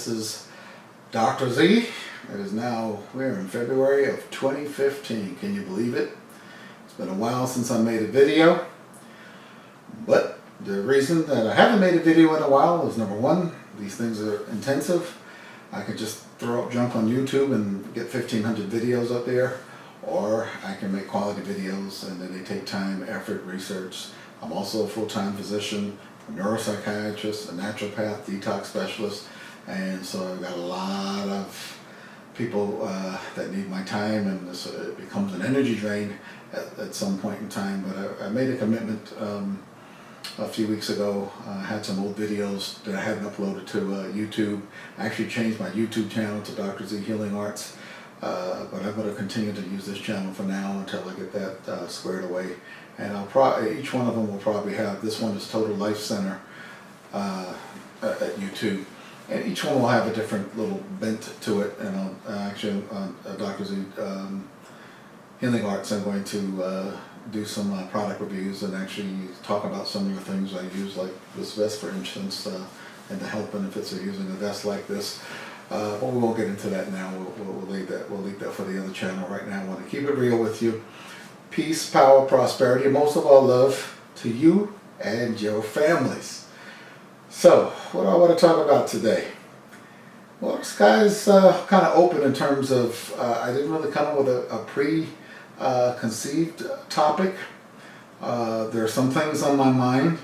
This is Dr. Z. It is now, we're in February of 2015. Can you believe it? It's been a while since I made a video. But the reason that I haven't made a video in a while is, number one, these things are intensive. I could just throw up junk on YouTube and get 1,500 videos up there. Or I can make quality videos, and then they take time, effort, research. I'm also a full-time physician, a neuropsychiatrist, a naturopath, detox specialist, and so I've got a lot of people that need my time, and it becomes an energy drain at some point in time. But I made a commitment a few weeks ago. I had some old videos that I hadn't uploaded to YouTube. I actually changed my YouTube channel to Dr. Z Healing Arts. But I'm going to continue to use this channel for now until I get that squared away. And each one of them will probably have, this one is Total Life Center at YouTube. And each one will have a different little bent to it. And actually on Dr. Z Healing Arts, I'm going to do some product reviews and actually talk about some of the things I use, like this vest, for instance, and the health benefits of using a vest like this. But we won't get into that now. We'll leave that for the other channel right now. I want to keep it real with you. Peace, power, prosperity, and most of all, love to you and your families. So, what do I want to talk about today? Well, the sky's kind of open in terms of, I didn't really come up with a preconceived topic. There are some things on my mind,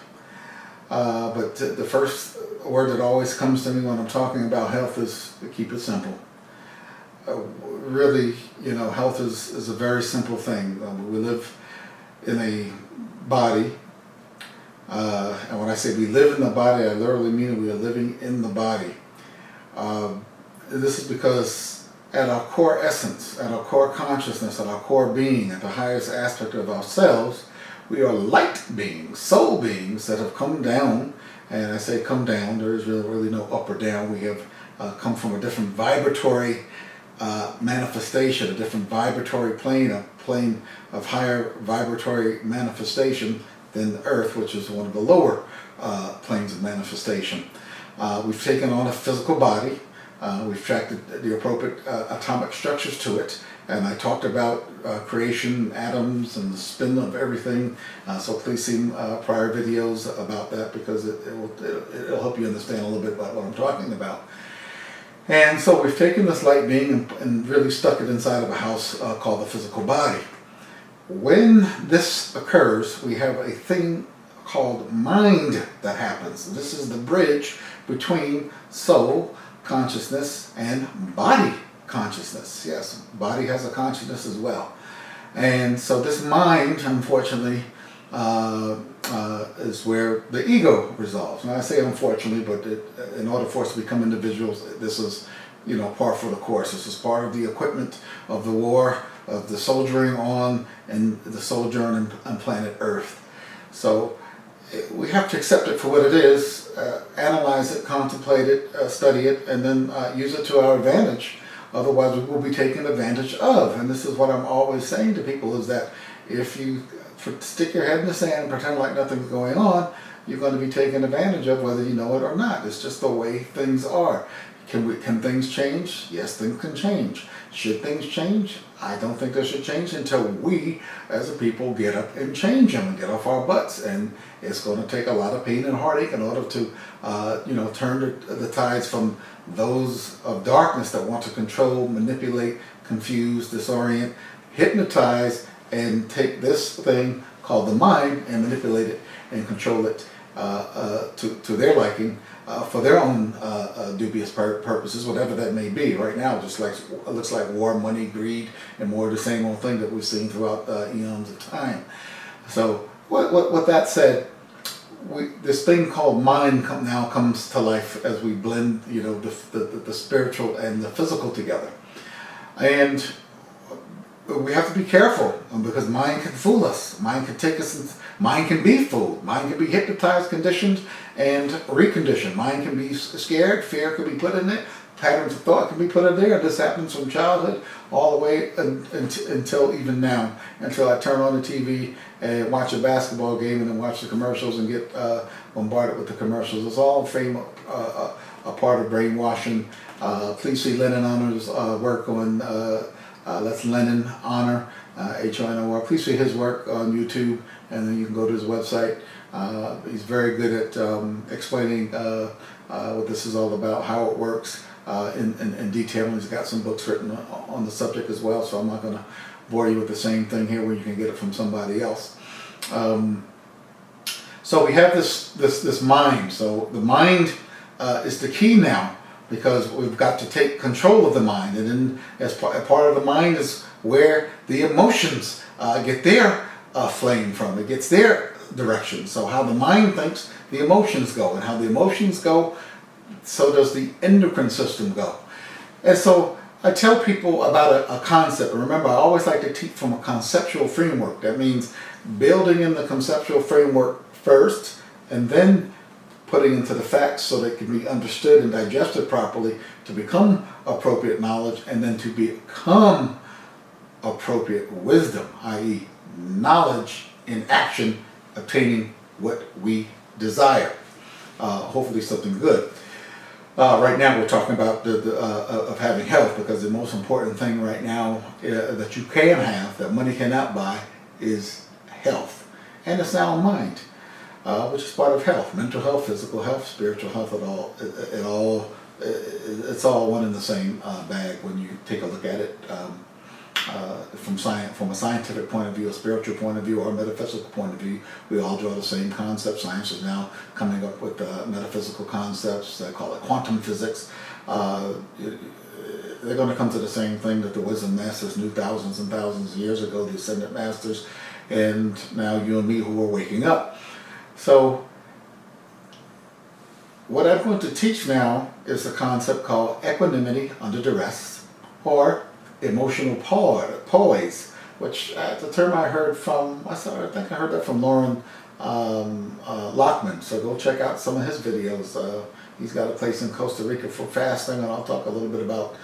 but the first word that always comes to me when I'm talking about health is to keep it simple. Really, health is a very simple thing. We live in a body, and when I say we live in the body, I literally mean we are living in the body. This is because at our core essence, at our core consciousness, at our core being, at the highest aspect of ourselves, we are light beings, soul beings that have come down. And I say come down, there is really no up or down. We have come from a different vibratory manifestation, a different vibratory plane, a plane of higher vibratory manifestation than the Earth, which is one of the lower planes of manifestation. We've taken on a physical body. We've attracted the appropriate atomic structures to it. And I talked about creation, atoms, and the spin of everything. So please see prior videos about that, because it'll help you understand a little bit about what I'm talking about. And so we've taken this light being and really stuck it inside of a house called the physical body. When this occurs, we have a thing called mind that happens. This is the bridge between soul, consciousness, and body consciousness. Yes, body has a consciousness as well. And so this mind, unfortunately, is where the ego resolves. And I say unfortunately, but in order for us to become individuals, this is, par for the course. This is part of the equipment of the war, of the soldiering on, and the sojourn on planet Earth. So we have to accept it for what it is, analyze it, contemplate it, study it, and then use it to our advantage. Otherwise, we will be taken advantage of. And this is what I'm always saying to people, is that if you stick your head in the sand and pretend like nothing's going on, you're going to be taken advantage of, whether you know it or not. It's just the way things are. Can things change? Yes, things can change. Should things change? I don't think they should change until we, as a people, get up and change them and get off our butts. And it's going to take a lot of pain and heartache in order to, turn the tides from those of darkness that want to control, manipulate, confuse, disorient, hypnotize, and take this thing called the mind and manipulate it and control it to their liking, for their own dubious purposes, whatever that may be. Right now, it looks like war, money, greed, and more of the same old thing that we've seen throughout eons of time. So, with that said, this thing called mind now comes to life as we blend, the spiritual and the physical together. And we have to be careful, because mind can fool us. Mind can take us. Mind can be fooled. Mind can be hypnotized, conditioned, and reconditioned. Mind can be scared. Fear can be put in it. Patterns of thought can be put in there. This happens from childhood all the way until even now. Until I turn on the TV and watch a basketball game and then watch the commercials and get bombarded with the commercials. It's all a a part of brainwashing. Please see Lennon Honor's work on, that's Lennon Honor, H-O-N-O-R. Please see his work on YouTube, and then you can go to his website. He's very good at explaining what this is all about, how it works in detail. He's got some books written on the subject as well, so I'm not going to bore you with the same thing here where you can get it from somebody else. So we have this mind. So the mind is the key now, because we've got to take control of the mind, and then as part of the mind is where the emotions get their flame from. It gets their direction. So how the mind thinks, the emotions go, and how the emotions go, so does the endocrine system go. And so I tell people about a concept. Remember, I always like to teach from a conceptual framework. That means building in the conceptual framework first, and then putting into the facts so they can be understood and digested properly to become appropriate knowledge, and then to become appropriate wisdom, i.e. knowledge in action, obtaining what we desire. Hopefully something good. Right now we're talking about of having health, because the most important thing right now that you can have, that money cannot buy, is health. And it's sound mind, which is part of health. Mental health, physical health, spiritual health, it's all one in the same bag when you take a look at it from a scientific point of view, a spiritual point of view, or a metaphysical point of view. We all draw the same concept. Science is now coming up with metaphysical concepts. They call it quantum physics. They're going to come to the same thing that the wisdom masters knew thousands and thousands of years ago, the ascended masters, and now you and me who are waking up. So what I'm going to teach now is a concept called equanimity under duress, or emotional poise, which the term I heard from, I think I heard that from Lauren Lockman. So go check out some of his videos. He's got a place in Costa Rica for fasting, and I'll talk a little bit about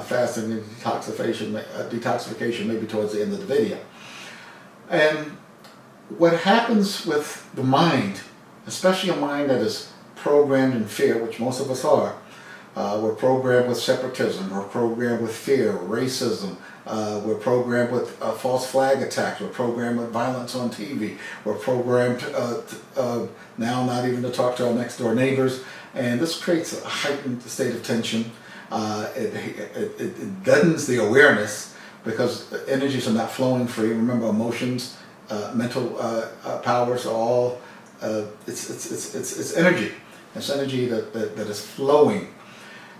fasting and detoxification maybe towards the end of the video. And what happens with the mind, especially a mind that is programmed in fear, which most of us are. We're programmed with separatism, we're programmed with fear, racism, we're programmed with false flag attacks, we're programmed with violence on TV, we're programmed now not even to talk to our next door neighbors, and this creates a heightened state of tension. It deadens the awareness, because the energies are not flowing free. Remember, emotions, mental powers are all, it's energy. It's energy that is flowing.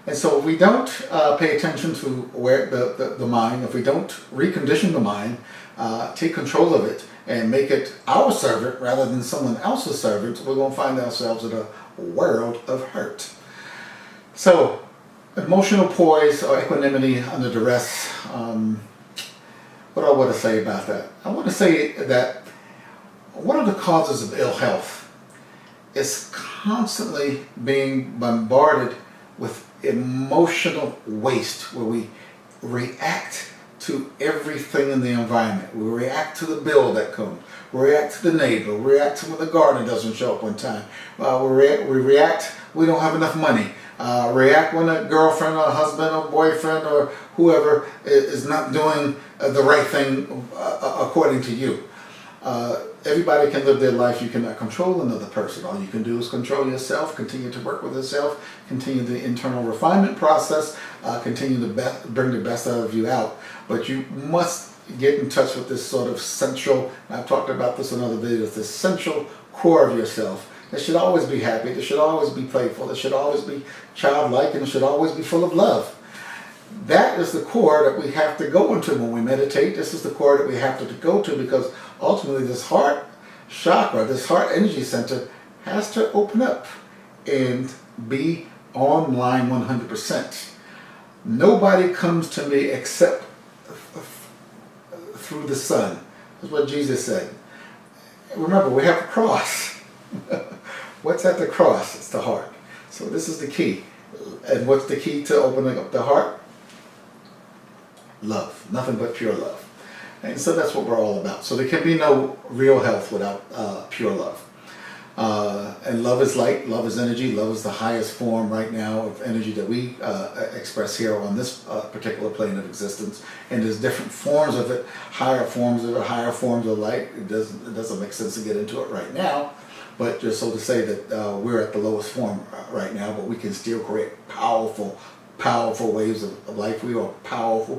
And so if we don't pay attention to where the mind, if we don't recondition the mind, take control of it and make it our servant rather than someone else's servant, we're going to find ourselves in a world of hurt. So emotional poise or equanimity under duress, what do I want to say about that? I want to say that one of the causes of ill health is constantly being bombarded with emotional waste, where we react to everything in the environment. We react to the bill that comes. We react to the neighbor. We react to when the gardener doesn't show up on time. We react, we don't have enough money. React when a girlfriend or a husband or boyfriend or whoever is not doing the right thing according to you. Everybody can live their life. You cannot control another person. All you can do is control yourself, continue to work with yourself, continue the internal refinement process, continue to bring the best out of you out. But you must get in touch with this sort of central, and I've talked about this in other videos, this central core of yourself that should always be happy, that should always be playful, that should always be childlike, and it should always be full of love. That is the core that we have to go into when we meditate. This is the core that we have to go to, because ultimately this heart chakra, this heart energy center, has to open up and be online 100%. Nobody comes to me except through the sun. That's what Jesus said. Remember, we have a cross. What's at the cross? It's the heart. So this is the key. And what's the key to opening up the heart? Love. Nothing but pure love. And so that's what we're all about. So there can be no real health without pure love. And love is light, love is energy, love is the highest form right now of energy that we express here on this particular plane of existence. And there's different forms of it, higher forms of light. It doesn't make sense to get into it right now, but just so to say that we're at the lowest form right now, but we can still create powerful waves of life. We are powerful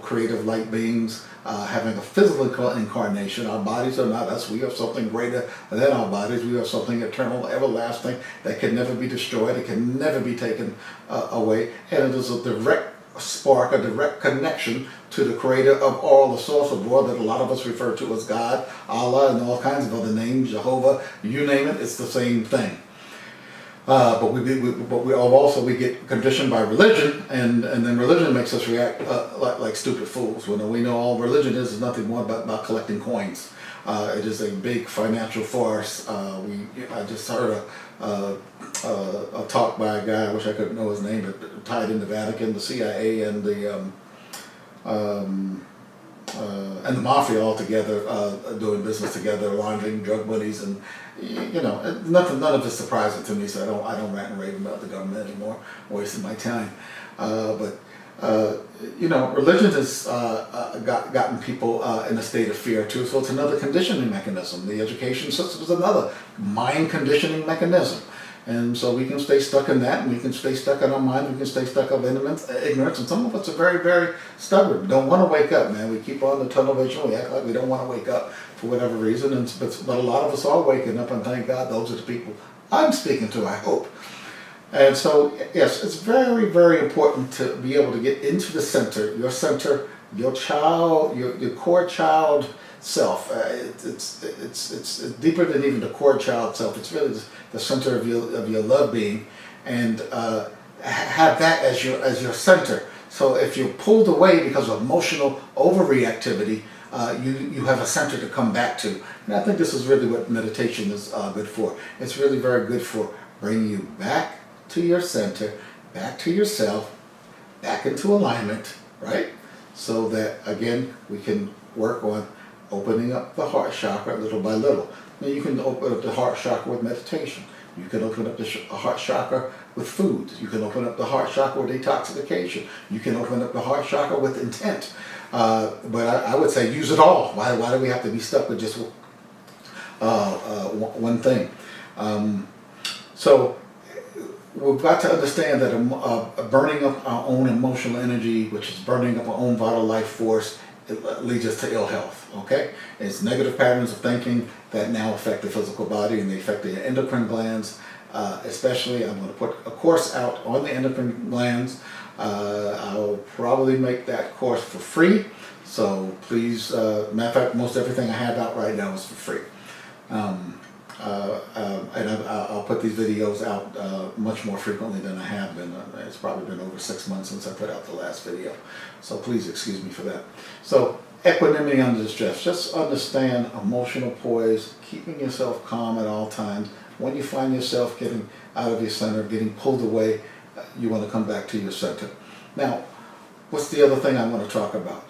creative light beings, having a physical incarnation. Our bodies are not us. We are something greater than our bodies. We are something eternal, everlasting, that can never be destroyed. It can never be taken away. And it is a direct spark, a direct connection to the creator of all, the source of world that a lot of us refer to as God, Allah, and all kinds of other names, Jehovah, you name it, it's the same thing. But we get conditioned by religion, and then religion makes us react like stupid fools. When we know all religion is nothing more about collecting coins. It is a big financial farce. I just heard a talk by a guy, I wish I could know his name, but tied in the Vatican, the CIA, and the mafia all together, doing business together, laundering drug monies, and none of it's surprising to me. So I don't rant and rave about the government anymore, wasting my time. Religion has gotten people in a state of fear too. So it's another conditioning mechanism. The education system is another mind conditioning mechanism. And so we can stay stuck in that, and we can stay stuck in our mind, we can stay stuck in ignorance, and some of us are very, very stubborn. We don't want to wake up, man. We keep on the tunnel vision, we act like we don't want to wake up for whatever reason, but a lot of us are waking up, and thank God those are the people I'm speaking to, I hope. And so, yes, it's very, very important to be able to get into the center, your child, your core child self. It's deeper than even the core child self. It's really the center of your love being, and have that as your center. So if you're pulled away because of emotional overreactivity, you have a center to come back to. And I think this is really what meditation is good for. It's really very good for bringing you back to your center, back to yourself, back into alignment, right? So that, again, we can work on opening up the heart chakra little by little. Now, you can open up the heart chakra with meditation. You can open up the heart chakra with food. You can open up the heart chakra with detoxification. You can open up the heart chakra with intent. But I would say use it all. Why do we have to be stuck with just one thing? So we've got to understand that burning up our own emotional energy, which is burning up our own vital life force, it leads us to ill health, okay? It's negative patterns of thinking that now affect the physical body, and they affect the endocrine glands. Especially, I'm going to put a course out on the endocrine glands. I'll probably make that course for free. So please, matter of fact, most everything I have out right now is for free. And I'll put these videos out much more frequently than I have been. It's probably been over 6 months since I put out the last video. So please excuse me for that. So equanimity under stress. Just understand emotional poise, keeping yourself calm at all times. When you find yourself getting out of your center, getting pulled away, you want to come back to your center. Now, what's the other thing I want to talk about?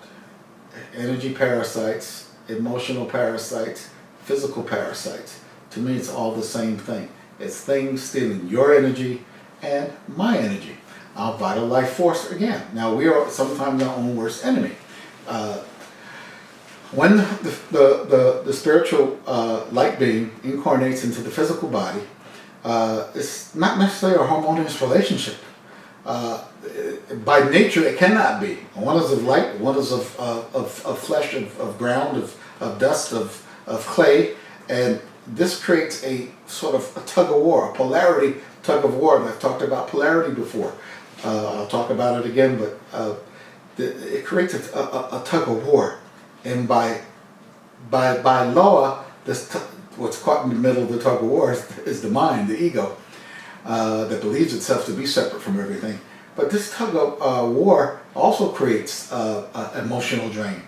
Energy parasites, emotional parasites, physical parasites. To me, it's all the same thing. It's things stealing your energy and my energy. Our vital life force again. Now, we are sometimes our own worst enemy. When the spiritual light being incarnates into the physical body, it's not necessarily a harmonious relationship. By nature, it cannot be. One is of light, one is of flesh, of ground, of dust, of clay, and this creates a sort of a tug of war, a polarity tug of war. And I've talked about polarity before. I'll talk about it again, but it creates a tug of war. And by law, what's caught in the middle of the tug of war is the mind, the ego, that believes itself to be separate from everything. But this tug of war also creates emotional drain.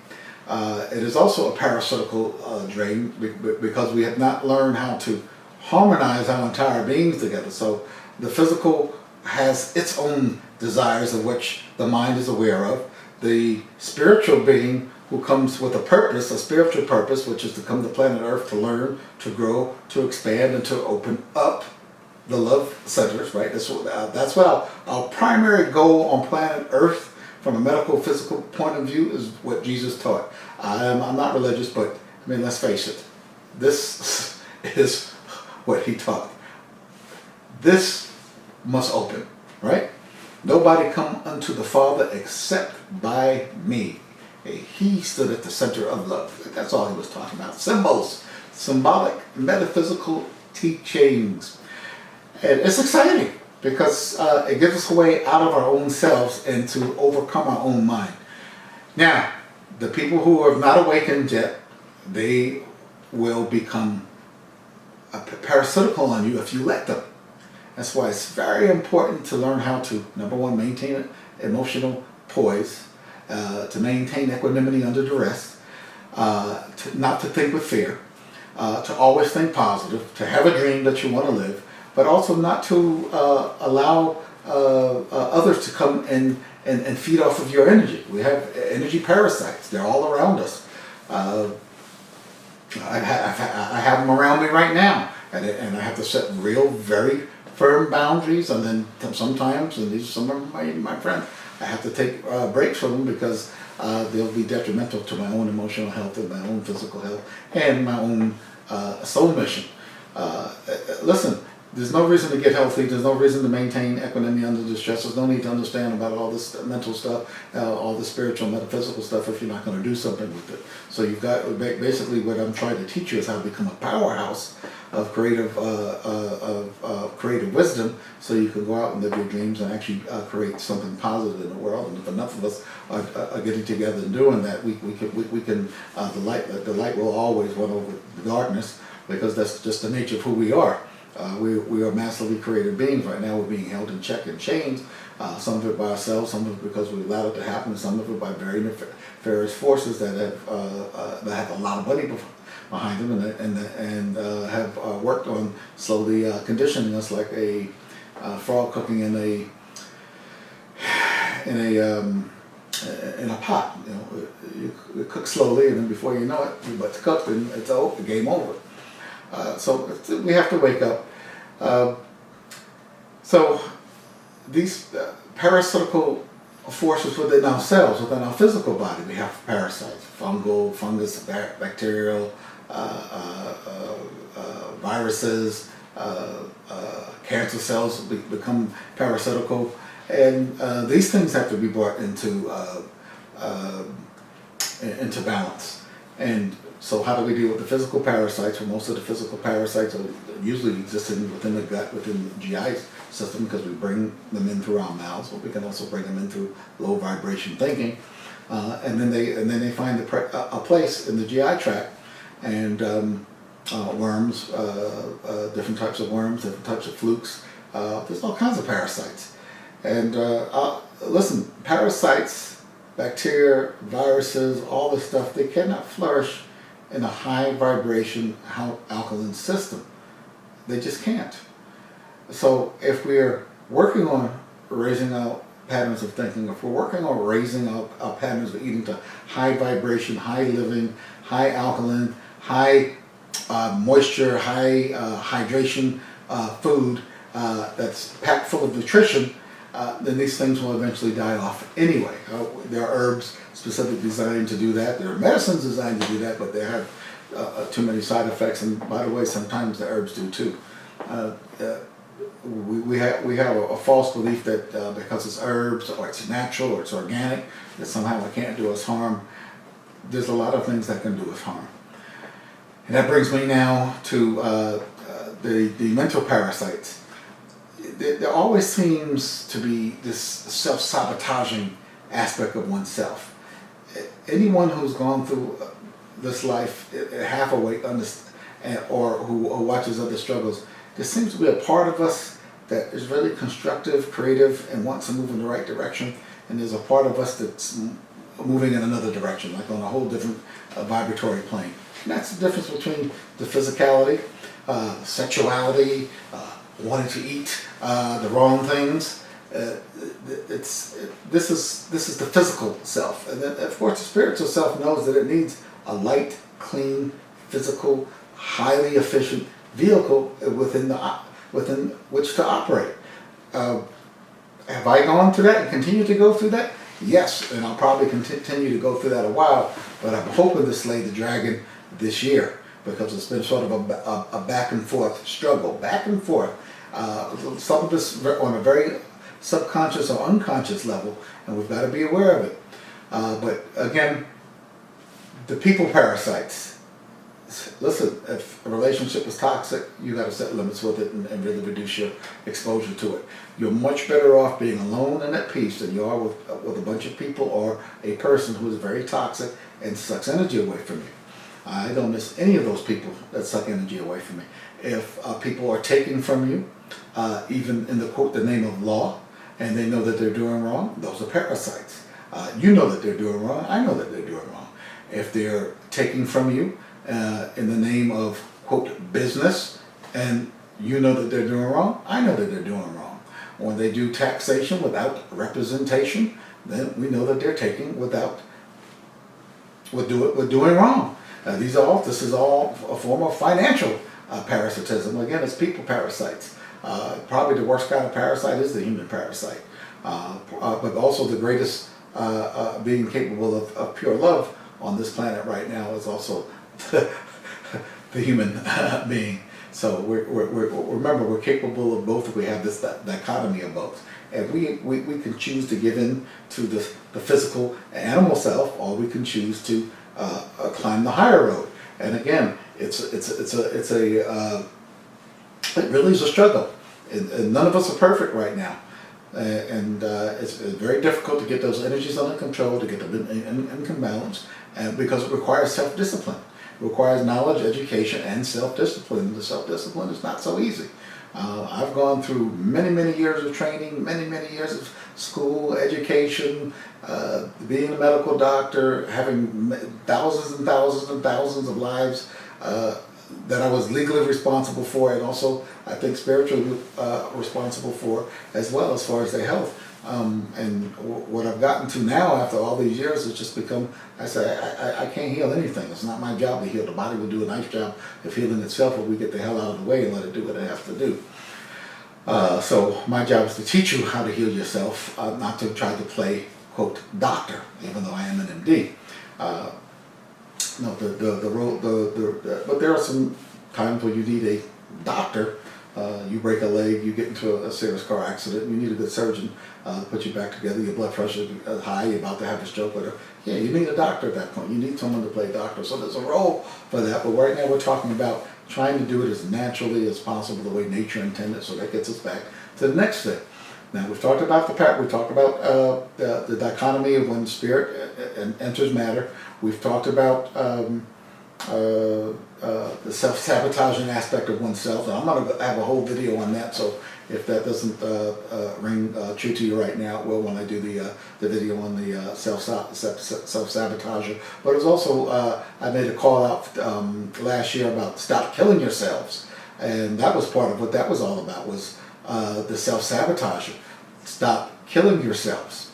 It is also a parasitical drain because we have not learned how to harmonize our entire beings together. So the physical has its own desires of which the mind is aware of. The spiritual being who comes with a purpose, a spiritual purpose, which is to come to planet Earth to learn, to grow, to expand, and to open up the love centers, right? That's what our primary goal on planet Earth from a medical, physical point of view is what Jesus taught. I'm not religious, but I mean, let's face it. This is what he taught. This must open, right? Nobody come unto the Father except by me. He stood at the center of love. That's all he was talking about. Symbols, symbolic, metaphysical teachings. And it's exciting because it gives us a way out of our own selves and to overcome our own mind. Now, the people who have not awakened yet, they will become parasitical on you if you let them. That's why it's very important to learn how to, number one, maintain emotional poise, to maintain equanimity under duress, not to think with fear, to always think positive, to have a dream that you want to live, but also not to allow others to come and feed off of your energy. We have energy parasites. They're all around us. I have them around me right now, and I have to set real, very firm boundaries, and then sometimes, and these are some of my friends, I have to take breaks from them because they'll be detrimental to my own emotional health and my own physical health and my own soul mission. Listen, there's no reason to get healthy. There's no reason to maintain equanimity under distress. There's no need to understand about all this mental stuff, all the spiritual, metaphysical stuff if you're not going to do something with it. So you've got, basically what I'm trying to teach you is how to become a powerhouse of creative wisdom, so you can go out and live your dreams and actually create something positive in the world. And if enough of us are getting together and doing that, we can the light will always win over the darkness, because that's just the nature of who we are. We are massively creative beings. Right now we're being held in check and chains, some of it by ourselves, some of it because we allowed it to happen, some of it by very nefarious forces that have a lot of money behind them and have worked on slowly conditioning us like a frog cooking in a pot. You know, you cook slowly, and then before you know it, you're about to cook, and it's over, game over. So we have to wake up. So these parasitical forces within ourselves, within our physical body, we have parasites, fungal, fungus, bacterial, viruses, cancer cells become parasitical, and these things have to be brought into balance. And so how do we deal with the physical parasites? Well, most of the physical parasites are usually existing within the gut, within the GI system, because we bring them in through our mouths, but we can also bring them in through low vibration thinking, and then they find a place in the GI tract, and worms, different types of worms, different types of flukes. There's all kinds of parasites, and listen, parasites, bacteria, viruses, all this stuff, they cannot flourish in a high vibration, alkaline system. They just can't. So if we're working on raising our patterns of thinking, if we're working on raising our patterns of eating to high vibration, high living, high alkaline, high moisture, high hydration food that's packed full of nutrition, then these things will eventually die off anyway. There are herbs specifically designed to do that. There are medicines designed to do that, but they have too many side effects. And by the way, sometimes the herbs do too. We have a false belief that because it's herbs or it's natural or it's organic, that somehow it can't do us harm. There's a lot of things that can do us harm. And that brings me now to the mental parasites. There always seems to be this self-sabotaging aspect of oneself. Anyone who's gone through this life half awake, or who watches other struggles, there seems to be a part of us that is really constructive, creative, and wants to move in the right direction, and there's a part of us that's moving in another direction, like on a whole different vibratory plane. And that's the difference between the physicality, sexuality, wanting to eat the wrong things, This is the physical self, and then of course the spiritual self knows that it needs a light, clean, physical, highly efficient vehicle within which to operate. Have I gone through that and continue to go through that? Yes, and I'll probably continue to go through that a while, but I'm hoping to slay the dragon this year, because it's been sort of a back and forth struggle, back and forth. Some of this on a very subconscious or unconscious level, and we've got to be aware of it. But again, the people parasites. Listen, if a relationship is toxic, you got to set limits with it and really reduce your exposure to it. You're much better off being alone and at peace than you are with a bunch of people or a person who is very toxic and sucks energy away from you. I don't miss any of those people that suck energy away from me. If people are taking from you, even in the name of law, and they know that they're doing wrong, those are parasites. You know that they're doing wrong, I know that they're doing wrong. If they're taking from you in the name of, quote, business, and you know that they're doing wrong, I know that they're doing wrong. When they do taxation without representation, then we know that they're taking without, we're doing wrong. This is all a form of financial parasitism. Again, it's people parasites. Probably the worst kind of parasite is the human parasite. But also the greatest being capable of pure love on this planet right now is also the human being. So remember, we're capable of both if we have this dichotomy of both. And we can choose to give in to the physical animal self, or we can choose to climb the higher road. And again, it really is a struggle. And none of us are perfect right now. And it's very difficult to get those energies under control, to get them in balance, and because it requires self-discipline. It requires knowledge, education, and self-discipline. The self-discipline is not so easy. I've gone through many years of training, many years of school, education, being a medical doctor, having thousands and thousands of lives that I was legally responsible for, and also I think spiritually responsible for as well, as far as their health. And what I've gotten to now after all these years has just become, I say, I can't heal anything. It's not my job to heal. The body will do a nice job of healing itself if we get the hell out of the way and let it do what it has to do. So my job is to teach you how to heal yourself, not to try to play, quote, doctor, even though I am an MD. No, but there are some times where you need a doctor. You break a leg, you get into a serious car accident, you need a good surgeon to put you back together, your blood pressure is high, you're about to have a stroke, whatever. Yeah, you need a doctor at that point. You need someone to play doctor. So there's a role for that, but right now we're talking about trying to do it as naturally as possible, the way nature intended, so that gets us back to the next step. Now we've talked about the dichotomy of when spirit enters matter. We've talked about the self-sabotaging aspect of oneself, and I'm going to have a whole video on that, so if that doesn't ring true to you right now, it will when I do the video on the self-sabotager. But it's also, I made a call out last year about stop killing yourselves, and that was part of what that was all about, was the self-sabotager. Stop killing yourselves.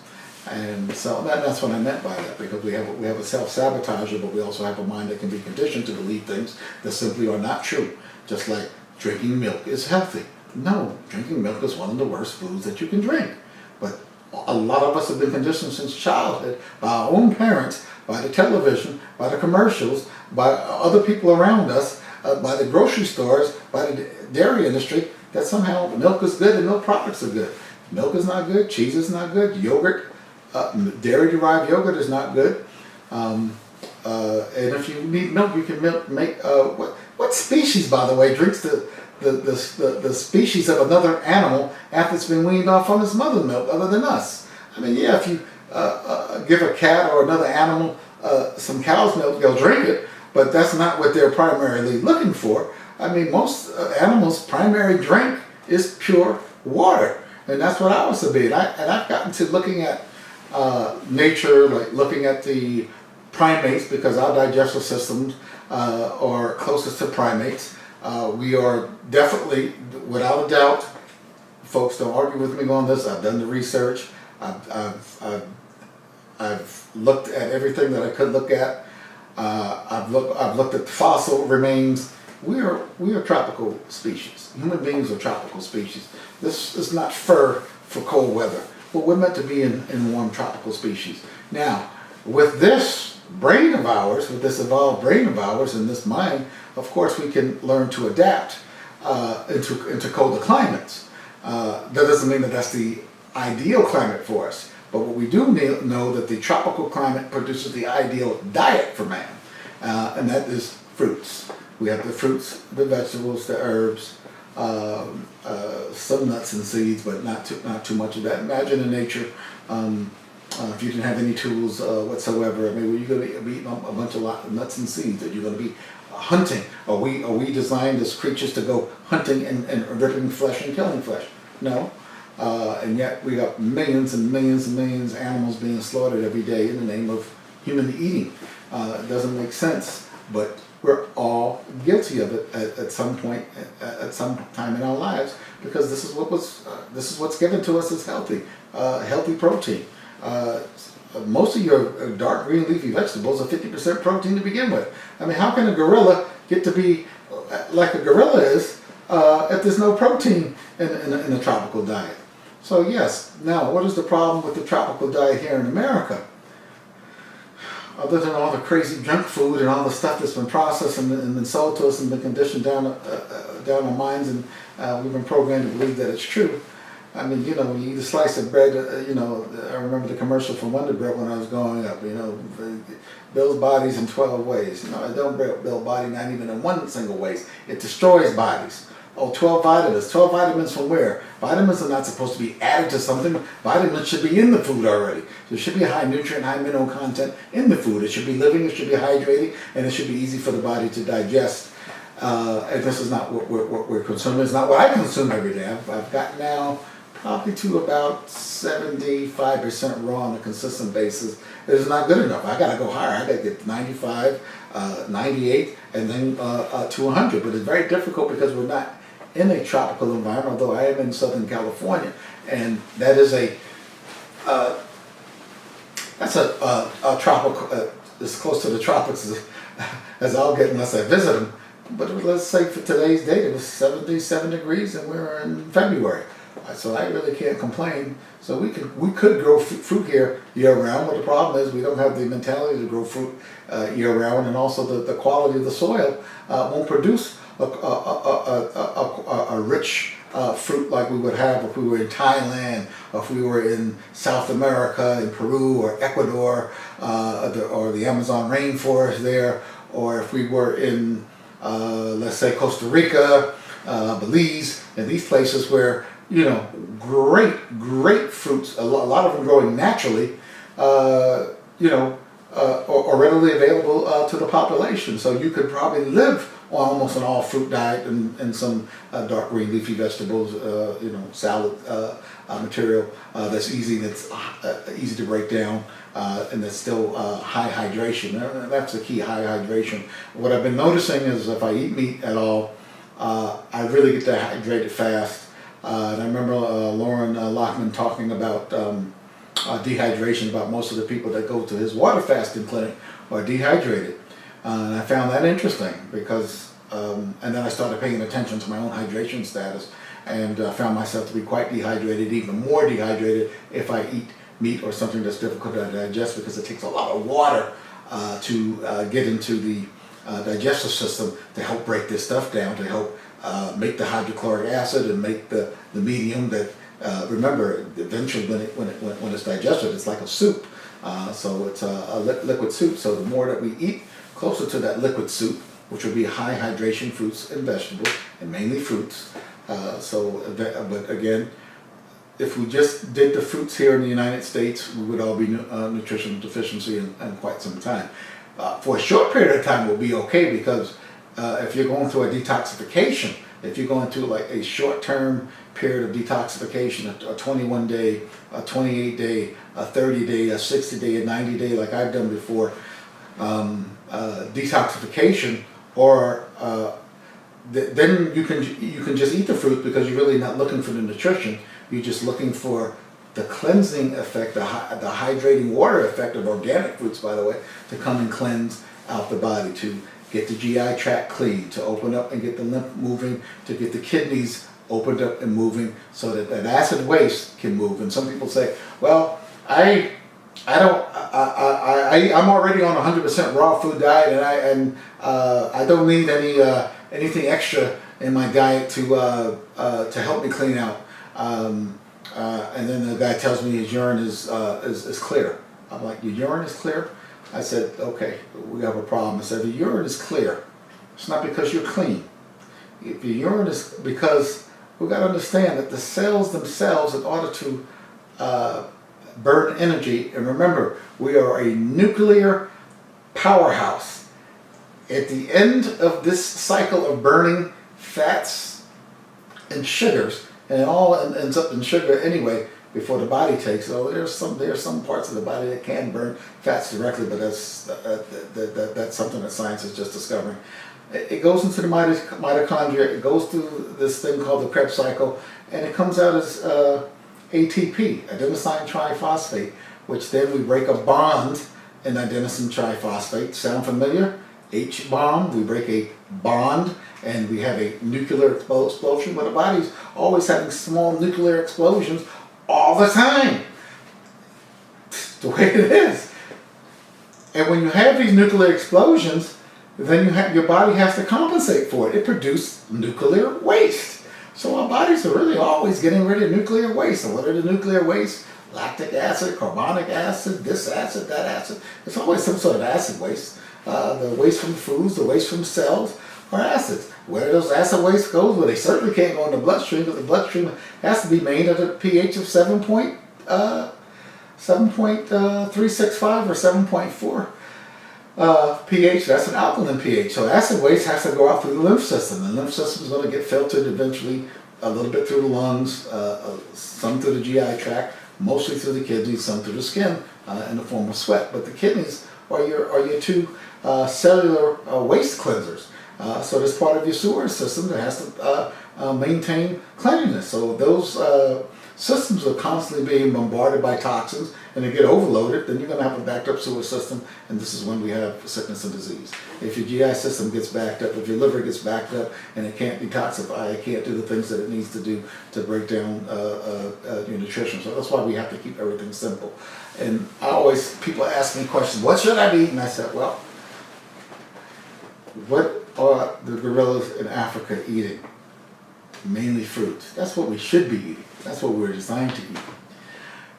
And so that's what I meant by that, because we have a self-sabotager, but we also have a mind that can be conditioned to believe things that simply are not true. Just like drinking milk is healthy. No, drinking milk is one of the worst foods that you can drink. But a lot of us have been conditioned since childhood by our own parents, by the television, by the commercials, by other people around us, by the grocery stores, by the dairy industry, that somehow milk is good and milk products are good. Milk is not good, cheese is not good, yogurt, dairy-derived yogurt is not good. And if you need milk, you can make what species, by the way, drinks the species of another animal after it's been weaned off from its mother's milk, other than us? I mean, yeah, if you give a cat or another animal some cow's milk, they'll drink it, but that's not what they're primarily looking for. I mean, most animals' primary drink is pure water, and that's what I was to be. And I've gotten to looking at nature, like looking at the primates, because our digestive systems are closest to primates. We are definitely, without a doubt, folks don't argue with me on this. I've done the research. I've looked at everything that I could look at. I've looked at the fossil remains. We are tropical species. Human beings are tropical species. This is not fur for cold weather. But we're meant to be in warm tropical species. Now, with this brain of ours, with this evolved brain of ours and this mind, of course we can learn to adapt into colder climates. That doesn't mean that that's the ideal climate for us. But what we do know that the tropical climate produces the ideal diet for man, and that is fruits. We have the fruits, the vegetables, the herbs, some nuts and seeds, but not too much of that. Imagine in nature, if you didn't have any tools whatsoever. I mean, were you going to be eating a bunch of nuts and seeds? Are you going to be hunting? Are we designed as creatures to go hunting and ripping flesh and killing flesh? No. And yet we got millions and millions and millions of animals being slaughtered every day in the name of human eating. It doesn't make sense, but we're all guilty of it at some point, at some time in our lives, because this is what's given to us as healthy protein. Most of your dark green leafy vegetables are 50% protein to begin with. I mean, how can a gorilla get to be like a gorilla is if there's no protein in a tropical diet? So yes, now what is the problem with the tropical diet here in America? Other than all the crazy junk food and all the stuff that's been processed and been sold to us and been conditioned down our minds, and we've been programmed to believe that it's true. I mean, when you eat a slice of bread, I remember the commercial from Wonder Bread when I was growing up, builds bodies in 12 ways. It don't build body, not even in one single way. It destroys bodies. Oh, 12 vitamins. 12 vitamins from where? Vitamins are not supposed to be added to something. Vitamins should be in the food already. There should be high nutrient, high mineral content in the food. It should be living, it should be hydrating, and it should be easy for the body to digest. And this is not what we're consuming. It's not what I consume every day. I've got now probably to about 75% raw on a consistent basis. It is not good enough. I got to go higher. I got to get 95, 98, and then to 100. But it's very difficult because we're not in a tropical environment, although I am in Southern California, and that is that's a tropical, as close to the tropics as I'll get unless I visit them. But let's say for today's date, it was 77 degrees, and we're in February, so I really can't complain. So we could grow fruit here year round, but the problem is we don't have the mentality to grow fruit year round, and also the quality of the soil won't produce a rich fruit like we would have if we were in Thailand, or if we were in South America, in Peru or Ecuador, or the Amazon rainforest there, or if we were in, let's say, Costa Rica, Belize, and these places where, great fruits, a lot of them growing naturally, are readily available to the population. So you could probably live on almost an all fruit diet and some dark green leafy vegetables, salad material that's easy to break down, and that's still high hydration. That's the key, high hydration. What I've been noticing is if I eat meat at all, I really get dehydrated fast. And I remember Lauren Lockman talking about dehydration, about most of the people that go to his water fasting clinic are dehydrated. And I found that interesting because, and then I started paying attention to my own hydration status, and found myself to be quite dehydrated, even more dehydrated if I eat meat or something that's difficult to digest, because it takes a lot of water to get into the digestive system to help break this stuff down, to help make the hydrochloric acid and make the medium that, remember, eventually when it's digested, it's like a soup. So it's a liquid soup. So the more that we eat closer to that liquid soup, which would be high hydration fruits and vegetables, and mainly fruits. But again, if we just did the fruits here in the United States, we would all be nutritional deficiency in quite some time. For a short period of time, we'll be okay, because if you're going through a detoxification, if you're going through like a short-term period of detoxification, a 21-day, a 28-day, a 30-day, a 60-day, a 90-day, like I've done before, detoxification, or then you can just eat the fruit because you're really not looking for the nutrition. You're just looking for the cleansing effect, the hydrating water effect of organic fruits, by the way, to come and cleanse out the body, to get the GI tract clean, to open up and get the lymph moving, to get the kidneys opened up and moving, so that that acid waste can move. And some people say, well, I'm already on a 100% raw food diet, and I don't need anything extra in my diet to help me clean out. And then the guy tells me his urine is clear. I'm like, your urine is clear? I said, okay, we have a problem. I said, the urine is clear. It's not because you're clean. If your urine is, because we've got to understand that the cells themselves, in order to burn energy, and remember, we are a nuclear powerhouse. At the end of this cycle of burning fats and sugars, and it all ends up in sugar anyway before the body takes it. So there's some parts of the body that can burn fats directly, but that's something that science is just discovering. It goes into the mitochondria. It goes through this thing called the Krebs cycle, and it comes out as ATP, adenosine triphosphate, which then we break a bond in adenosine triphosphate. Sound familiar? H bomb. We break a bond, and we have a nuclear explosion. But the body's always having small nuclear explosions all the time. It's the way it is. And when you have these nuclear explosions, then your body has to compensate for it. It produces nuclear waste. So our bodies are really always getting rid of nuclear waste. And what are the nuclear waste? Lactic acid, carbonic acid, this acid, that acid. It's always some sort of acid waste. The waste from foods, the waste from cells are acids. Where those acid waste goes, well, they certainly can't go in the bloodstream, because the bloodstream has to be made at a pH of 7.365 or 7.4 pH. That's an alkaline pH. So acid waste has to go out through the lymph system. The lymph system is going to get filtered eventually a little bit through the lungs, some through the GI tract, mostly through the kidneys, some through the skin in the form of sweat. But the kidneys are your two cellular waste cleansers. So that's part of your sewer system that has to maintain cleanliness. So those systems are constantly being bombarded by toxins, and they get overloaded, then you're going to have a backed up sewer system, and this is when we have sickness and disease. If your GI system gets backed up, if your liver gets backed up and it can't detoxify, it can't do the things that it needs to do to break down your nutrition. So that's why we have to keep everything simple. And people ask me questions, what should I be eating? I said, well, what are the gorillas in Africa eating? Mainly fruit. That's what we should be eating. That's what we're designed to eat.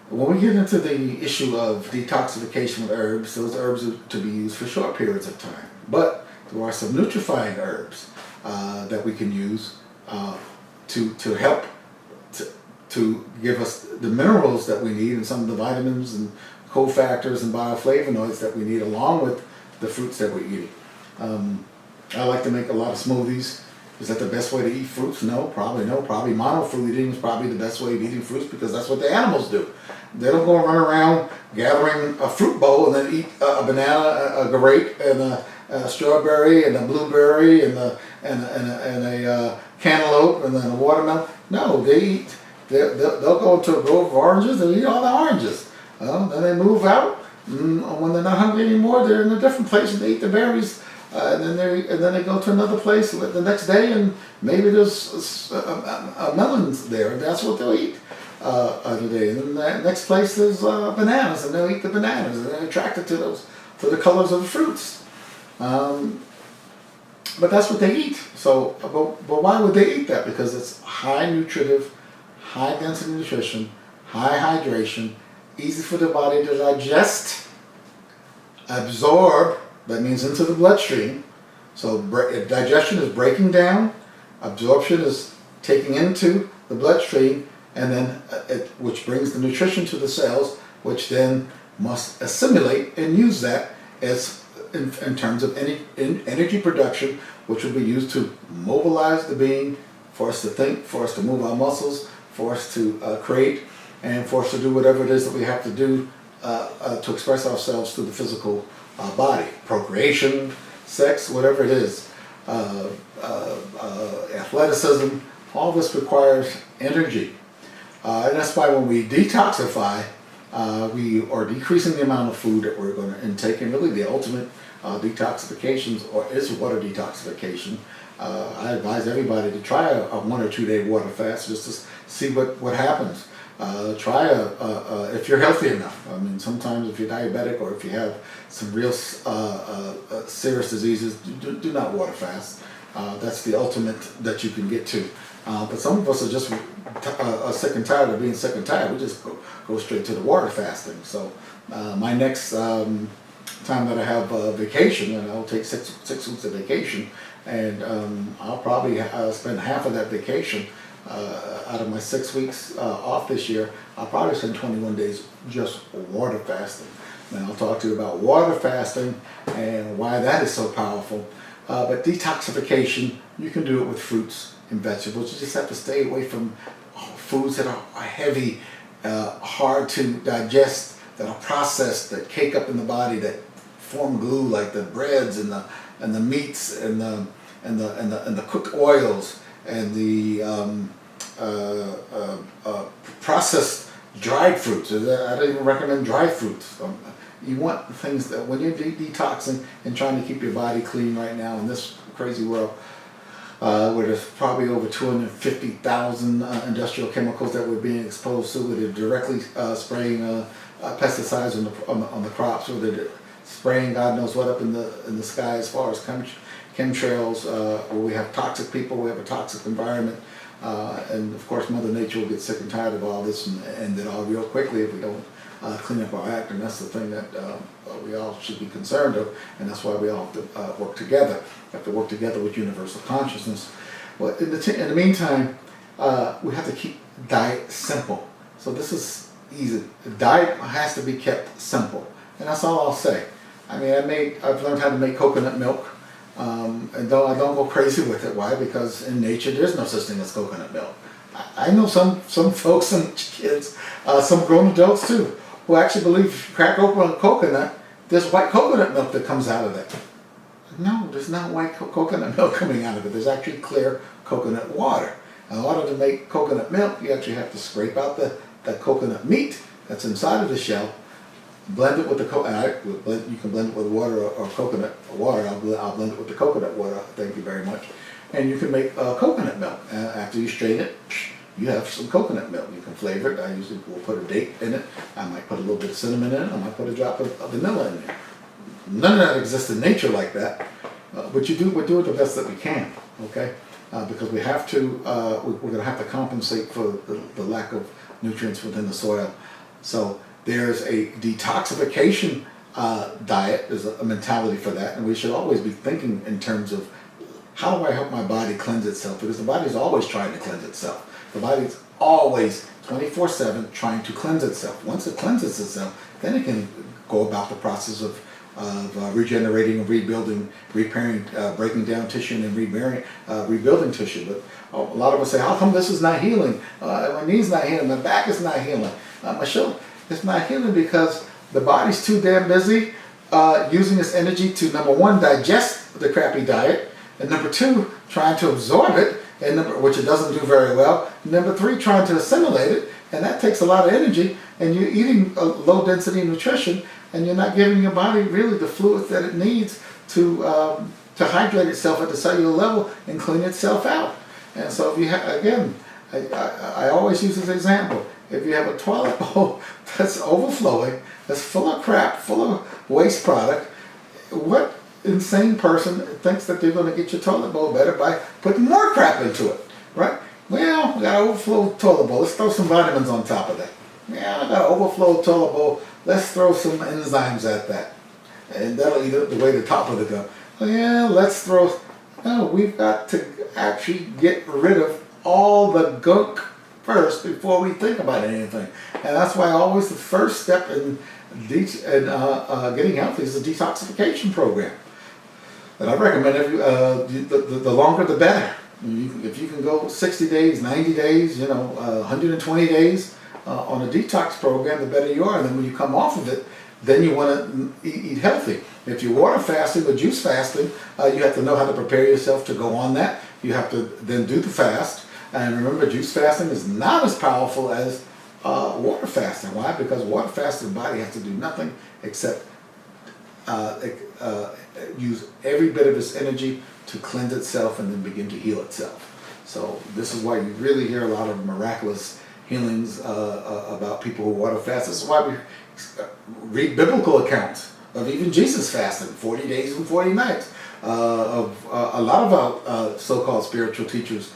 When we get into the issue of detoxification of herbs, those herbs are to be used for short periods of time. But there are some nutrifying herbs that we can use to help to give us the minerals that we need, and some of the vitamins and cofactors and bioflavonoids that we need, along with the fruits that we're eating. I like to make a lot of smoothies. Is that the best way to eat fruits? No, probably no. Probably monofruit eating is probably the best way of eating fruits, because that's what the animals do. They don't go run around gathering a fruit bowl and then eat a banana, a grape, and a strawberry, and a blueberry, and a cantaloupe, and then a watermelon. No, they'll go into a grove of oranges and eat all the oranges. Then they move out. When they're not hungry anymore, they're in a different place and they eat the berries. And then they go to another place the next day, and maybe there's melons there, and that's what they'll eat today. And then the next place there's bananas, and they'll eat the bananas, and they're attracted to the colors of the fruits. But that's what they eat. So, but why would they eat that? Because it's high nutritive, high density nutrition, high hydration, easy for the body to digest, absorb. That means into the bloodstream. So digestion is breaking down, absorption is taking into the bloodstream, and then which brings the nutrition to the cells, which then must assimilate and use that as in terms of energy production, which will be used to mobilize the being, for us to think, for us to move our muscles, for us to create, and for us to do whatever it is that we have to do to express ourselves through the physical body, procreation, sex, whatever it is. athleticism. All this requires energy. And that's why when we detoxify, we are decreasing the amount of food that we're going to intake. And really the ultimate detoxification is water detoxification. I advise everybody to try a 1 or 2 day water fast just to see what happens. Try if you're healthy enough. I mean, sometimes if you're diabetic or if you have some real serious diseases, do not water fast. That's the ultimate that you can get to. But some of us are just sick and tired of being sick and tired. We just go straight to the water fasting. So my next time that I have vacation, and I'll take six weeks of vacation, and I'll probably spend half of that vacation out of my 6 weeks off this year. I'll probably spend 21 days just water fasting. And I'll talk to you about water fasting and why that is so powerful. But detoxification, you can do it with fruits and vegetables. You just have to stay away from foods that are heavy, hard to digest, that are processed, that cake up in the body, that form glue, like the breads and the meats and the cooked oils and the processed dried fruits. I don't even recommend dried fruits. You want things that when you're detoxing and trying to keep your body clean right now in this crazy world, where there's probably over 250,000 industrial chemicals that we're being exposed to, where they're directly spraying pesticides on the crops, or they're spraying God knows what up in the sky as far as chemtrails, where we have toxic people, we have a toxic environment, and of course Mother Nature will get sick and tired of all this and end it all real quickly if we don't clean up our act. And that's the thing that we all should be concerned of, and that's why we all have to work together. We have to work together with universal consciousness. Well, in the meantime, we have to keep diet simple. So this is easy. Diet has to be kept simple, and that's all I'll say. I mean, I've learned how to make coconut milk, and I don't go crazy with it. Why? Because in nature, there's no such thing as coconut milk. I know some folks, some kids, some grown adults too, who actually believe if you crack open a coconut, there's white coconut milk that comes out of it. No, there's not white coconut milk coming out of it. There's actually clear coconut water. In order to make coconut milk, you actually have to scrape out the coconut meat that's inside of the shell, blend it with the you can blend it with water or coconut water. I'll blend it with the coconut water. Thank you very much. And you can make coconut milk. After you strain it, you have some coconut milk. You can flavor it. I usually will put a date in it. I might put a little bit of cinnamon in it. I might put a drop of vanilla in there. None of that exists in nature like that. But we're doing the best that we can, okay? Because we have to, we're going to have to compensate for the lack of nutrients within the soil. So there's a detoxification diet. There's a mentality for that. And we should always be thinking in terms of, how do I help my body cleanse itself? Because the body's always trying to cleanse itself. The body's always 24/7 trying to cleanse itself. Once it cleanses itself, then it can go about the process of regenerating and rebuilding, repairing, breaking down tissue and rebuilding tissue. But a lot of us say, how come this is not healing? My knee's not healing, my back is not healing, my shoulder. It's not healing because the body's too damn busy using its energy to, number one, digest the crappy diet, and number two, trying to absorb it, which it doesn't do very well. Number three, trying to assimilate it, and that takes a lot of energy, and you're eating low density nutrition, and you're not giving your body really the fluids that it needs to hydrate itself at the cellular level and clean itself out. And so if you again, I always use this example. If you have a toilet bowl that's overflowing, that's full of crap, full of waste product, what insane person thinks that they're going to get your toilet bowl better by putting more crap into it, right? Well, we got an overflow toilet bowl. Let's throw some vitamins on top of that. Yeah, I got an overflow toilet bowl. Let's throw some enzymes at that, and that'll eat it the way the top of it goes. Yeah, let's throw. No, we've got to actually get rid of all the gunk first before we think about anything, and that's why always the first step in getting healthy is a detoxification program. And I recommend the longer the better. If you can go 60 days, 90 days, 120 days on a detox program, the better you are. And then when you come off of it, then you want to eat healthy. If you're water fasting or juice fasting, you have to know how to prepare yourself to go on that. You have to then do the fast. And remember, juice fasting is not as powerful as water fasting. Why? Because water fasting, the body has to do nothing except use every bit of its energy to cleanse itself and then begin to heal itself. So this is why you really hear a lot of miraculous healings about people who water fast. This is why we read biblical accounts of even Jesus fasting 40 days and 40 nights. Of a lot of our so-called spiritual teachers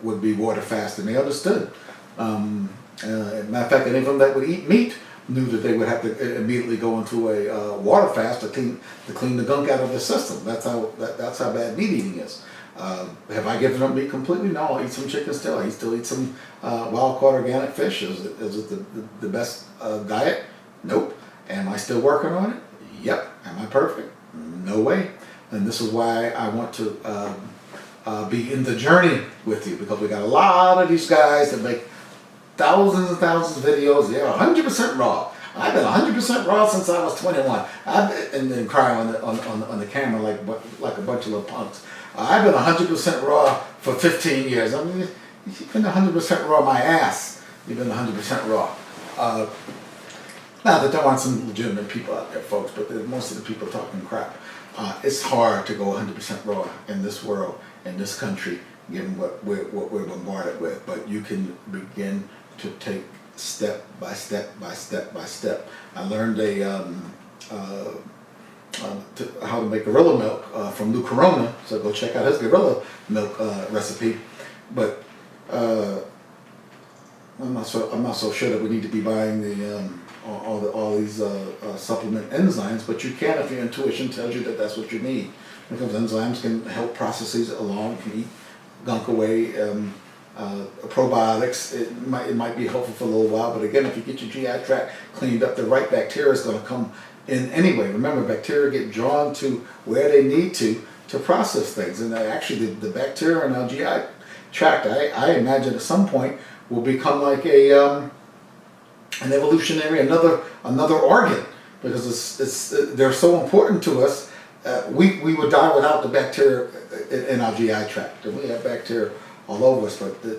would be water fasting. They understood. Matter of fact, any of them that would eat meat knew that they would have to immediately go into a water fast to clean the gunk out of the system. That's how bad meat eating is. Have I given up meat completely? No, I'll eat some chicken still. I still eat some wild-caught organic fish. Is it the best diet? Nope. Am I still working on it? Yep. Am I perfect? No way. And this is why I want to be in the journey with you, because we got a lot of these guys that make thousands and thousands of videos. They're 100% raw. I've been 100% raw since I was 21. And then cry on the camera like a bunch of little punks. I've been 100% raw for 15 years. I mean, you've been 100% raw my ass. You've been 100% raw. Now, there aren't some legitimate people out there, folks, but most of the people talking crap. It's hard to go 100% raw in this world, in this country, given what we're bombarded with. But you can begin to take step by step by step by step. I learned how to make gorilla milk from Lou Corona, so go check out his gorilla milk recipe. But I'm not so sure that we need to be buying all these supplement enzymes, but you can if your intuition tells you that that's what you need. Because enzymes can help processes along, can eat gunk away. Probiotics, it might be helpful for a little while, but again, if you get your GI tract cleaned up, the right bacteria is going to come in anyway. Remember, bacteria get drawn to where they need to process things, and actually the bacteria in our GI tract, I imagine at some point will become like an evolutionary, another organ, because they're so important to us. We would die without the bacteria in our GI tract, and we have bacteria all over us, but the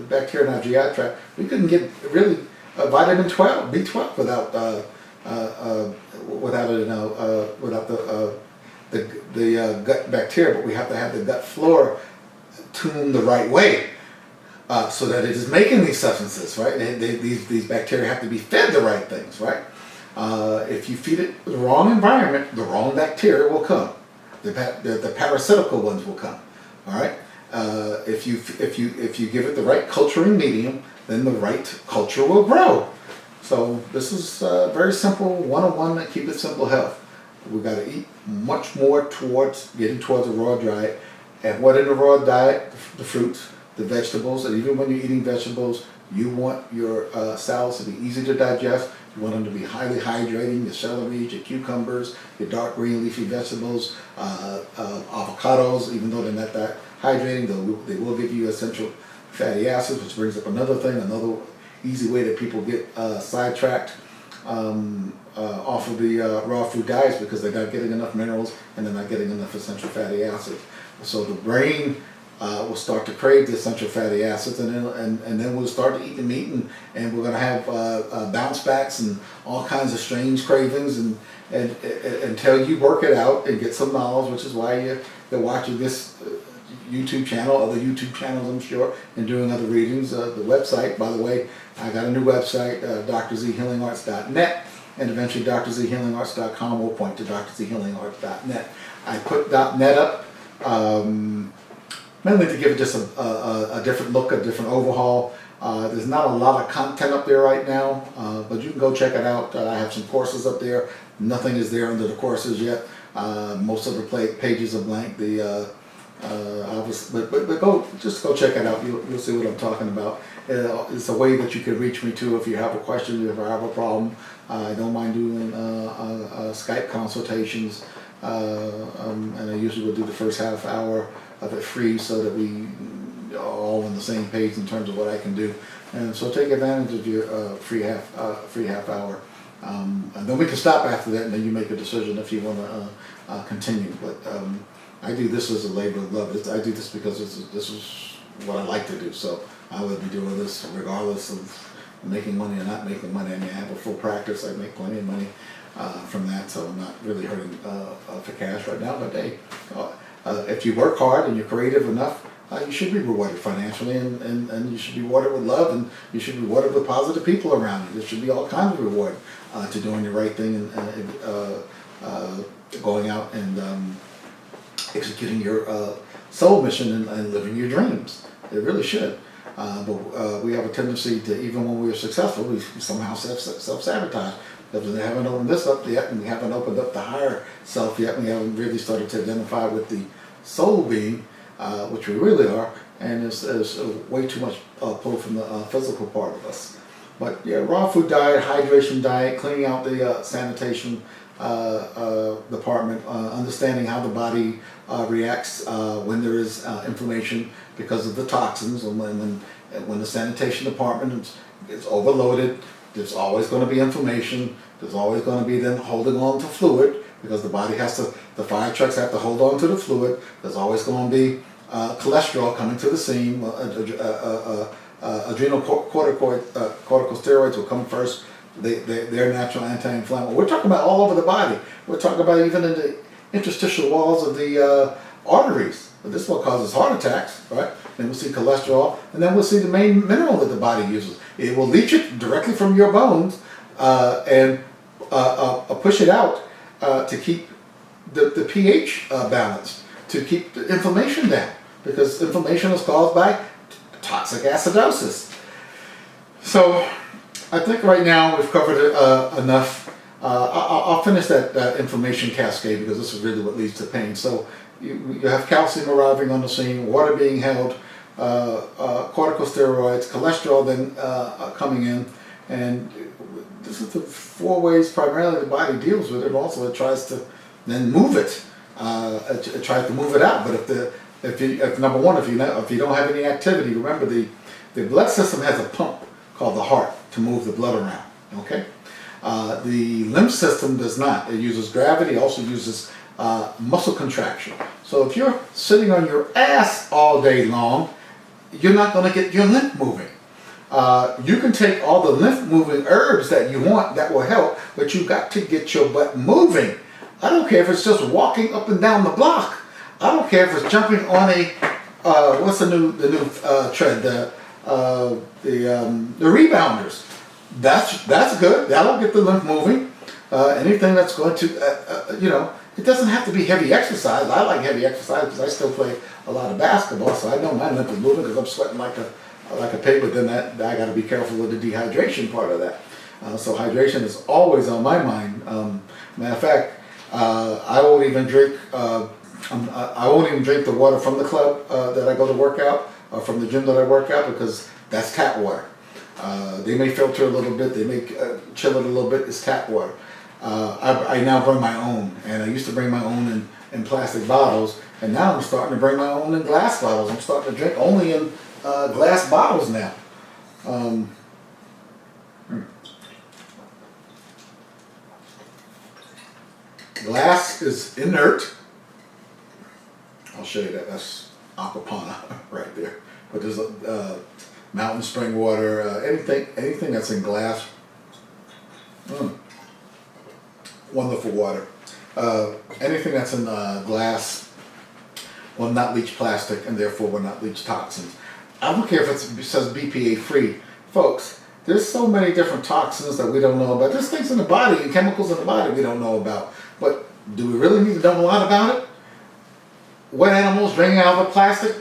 bacteria in our GI tract, we couldn't get really vitamin 12, B12 without the gut bacteria. But we have to have the gut flora tuned the right way so that it is making these substances, right? These bacteria have to be fed the right things, right? If you feed it the wrong environment, the wrong bacteria will come. The parasitical ones will come. All right. If you give it the right culturing medium, then the right culture will grow. So this is very simple 101. Keep it simple health. We've got to eat much more towards getting towards a raw diet. And what in the raw diet? The fruits, the vegetables, and even when you're eating vegetables, you want your salads to be easy to digest. You want them to be highly hydrating, your celery, your cucumbers, your dark green leafy vegetables, avocados, even though they're not that hydrating, they will give you essential fatty acids, which brings up another thing, another easy way that people get sidetracked off of the raw food diets, because they're not getting enough minerals and they're not getting enough essential fatty acids. So the brain will start to crave the essential fatty acids, and then we'll start to eat the meat, and we're going to have bounce backs and all kinds of strange cravings, and until you work it out and get some knowledge, which is why you're watching this YouTube channel, other YouTube channels, I'm sure, and doing other readings. The website, by the way, I got a new website, drzhealingarts.net, and eventually drzhealingarts.com will point to drzhealingarts.net. I put .net up mainly to give it just a different look, a different overhaul. There's not a lot of content up there right now, but you can go check it out. I have some courses up there. Nothing is there under the courses yet. Most of the pages are blank. But go check it out. You'll see what I'm talking about. It's a way that you can reach me too if you have a question, if I have a problem. I don't mind doing Skype consultations, and I usually will do the first half hour of it free, so that we are all on the same page in terms of what I can do. And so take advantage of your free half hour And then we can stop after that, and then you make a decision if you want to continue. But I do this as a labor of love. I do this because this is what I like to do. So I would be doing this regardless of making money or not making money. I mean, I have a full practice. I make plenty of money from that, so I'm not really hurting for cash right now. But hey, if you work hard and you're creative enough, you should be rewarded financially, and you should be rewarded with love, and you should be rewarded with positive people around you. There should be all kinds of reward to doing the right thing and going out and executing your soul mission and living your dreams. It really should. But we have a tendency to, even when we're successful, we somehow self-sabotage. Because we haven't opened this up yet, and we haven't opened up the higher self yet, and we haven't really started to identify with the soul being, which we really are, and there's way too much pull from the physical part of us. But yeah, raw food diet, hydration diet, cleaning out the sanitation department, understanding how the body reacts when there is inflammation because of the toxins, and when the sanitation department is overloaded, there's always going to be inflammation. There's always going to be then holding on to fluid, because the body has to, the fire trucks have to hold on to the fluid. There's always going to be cholesterol coming to the scene. Adrenal corticosteroids will come first. They're natural anti-inflammatory. We're talking about all over the body. We're talking about even in the interstitial walls of the arteries. But this is what causes heart attacks, right? Then we'll see cholesterol, and then we'll see the main mineral that the body uses. It will leach it directly from your bones and push it out to keep the pH balanced, to keep the inflammation down, because inflammation is caused by toxic acidosis. So I think right now we've covered it enough. I'll finish that inflammation cascade, because this is really what leads to pain. So you have calcium arriving on the scene, water being held, corticosteroids, cholesterol then coming in, and this is the four ways primarily the body deals with it. Also, it tries to then move it. It tries to move it out. But if number one, if you don't have any activity, remember the blood system has a pump called the heart to move the blood around. Okay, the lymph system does not. It uses gravity. Also uses muscle contraction. So if you're sitting on your ass all day long, you're not going to get your lymph moving. You can take all the lymph moving herbs that you want that will help, but you've got to get your butt moving. I don't care if it's just walking up and down the block. I don't care if it's jumping on a what's the new trend, the rebounders. That's good. That'll get the lymph moving. Anything that's going to it doesn't have to be heavy exercise. I like heavy exercise because I still play a lot of basketball, so I know my lymph is moving because I'm sweating like a pig. But then I got to be careful with the dehydration part of that. So hydration is always on my mind. Matter of fact, I won't even drink. I won't even drink the water from the club that I go to work out, or from the gym that I work out, because that's tap water. They may filter a little bit. They may chill it a little bit. It's tap water. I now bring my own, and I used to bring my own in plastic bottles, and now I'm starting to bring my own in glass bottles. I'm starting to drink only in glass bottles now. Glass is inert. I'll show you that. That's aquapana right there. But there's mountain spring water, anything that's in glass. Wonderful water. Anything that's in glass will not leach plastic, and therefore will not leach toxins. I don't care if it says BPA free. Folks, there's so many different toxins that we don't know about. There's things in the body and chemicals in the body we don't know about. But do we really need to know a lot about it? What animals drinking out of a plastic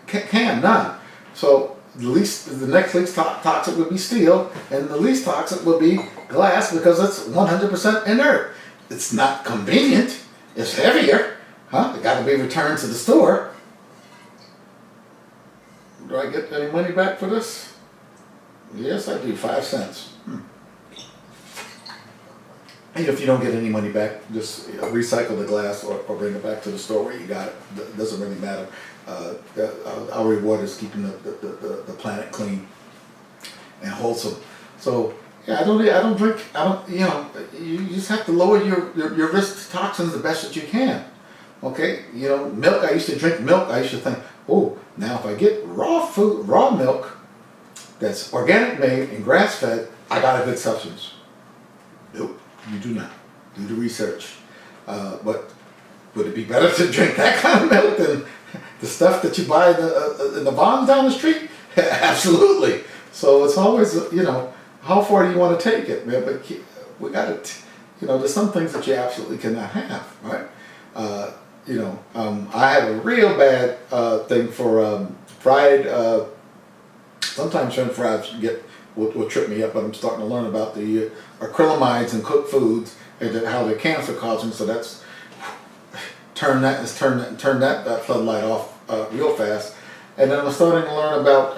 can? None. So the next least toxic would be steel, and the least toxic would be glass, because it's 100% inert. It's not convenient. It's heavier. It got to be returned to the store. Do I get any money back for this? Yes, I do. 5 cents. And if you don't get any money back, just recycle the glass or bring it back to the store where you got it. It doesn't really matter. Our reward is keeping the planet clean and wholesome. So Yeah, I don't drink. I don't. You know, you just have to lower your risk to toxins the best that you can. Okay, you know, milk. I used to drink milk. I used to think, oh, now if I get raw milk that's organic made and grass fed, I got a good substance. Nope, you do not. Do the research. But would it be better to drink that kind of milk than the stuff that you buy in the bonds down the street? Absolutely. So it's always, you know, how far do you want to take it, man? But we got to, you know, there's some things that you absolutely cannot have, right? You know, I have a real bad thing for fried. Sometimes shrimp fries will trip me up, but I'm starting to learn about the acrylamides in cooked foods and how they're cancer causing. So that's turn that floodlight off real fast. And then I'm starting to learn about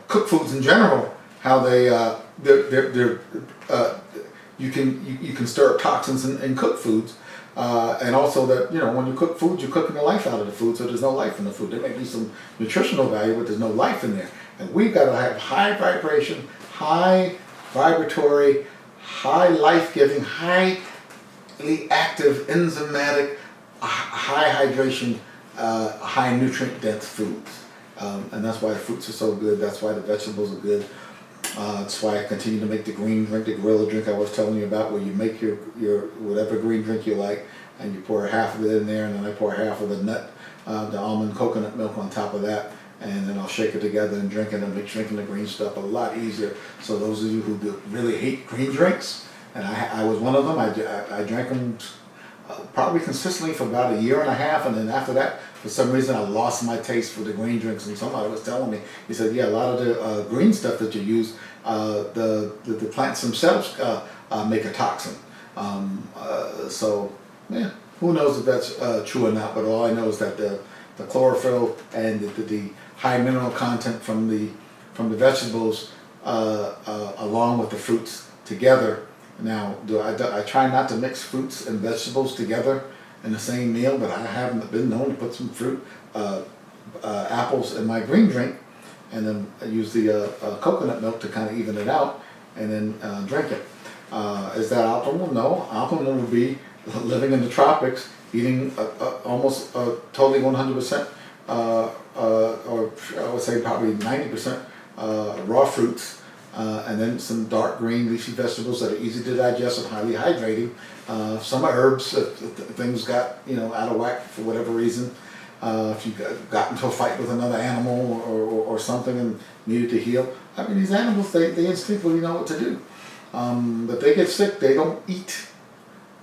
cooked foods in general, how they're you can stir up toxins in cooked foods. And also that, you know, when you cook food, you're cooking the life out of the food, so there's no life in the food. There may be some nutritional value, but there's no life in there. And we've got to have high vibration, high vibratory, high life-giving, highly active, enzymatic, high hydration, high nutrient-dense foods. And that's why the fruits are so good. That's why the vegetables are good. That's why I continue to make the green drink, the gorilla drink I was telling you about, where you make your whatever green drink you like, and you pour half of it in there, and then I pour half of the almond coconut milk on top of that, and then I'll shake it together and drink it, and make drinking the green stuff a lot easier. So those of you who really hate green drinks, and I was one of them, I drank them probably consistently for about a year and a half, and then after that, for some reason, I lost my taste for the green drinks. And somebody was telling me, he said, yeah, a lot of the green stuff that you use, the plants themselves make a toxin. So, yeah, who knows if that's true or not, but all I know is that the chlorophyll and the high mineral content from the vegetables, along with the fruits together. Now, I try not to mix fruits and vegetables together in the same meal, but I haven't been known to put some fruit, apples in my green drink, and then I use the coconut milk to kind of even it out, and then drink it. Is that optimal? No. Optimal would be living in the tropics, eating almost totally 100%, or I would say probably 90% raw fruits. And then some dark green leafy vegetables that are easy to digest and highly hydrating. Some herbs, if things got, you know, out of whack for whatever reason. If you got into a fight with another animal or something and needed to heal. I mean, these animals, they instinctively know what to do. But they get sick, they don't eat.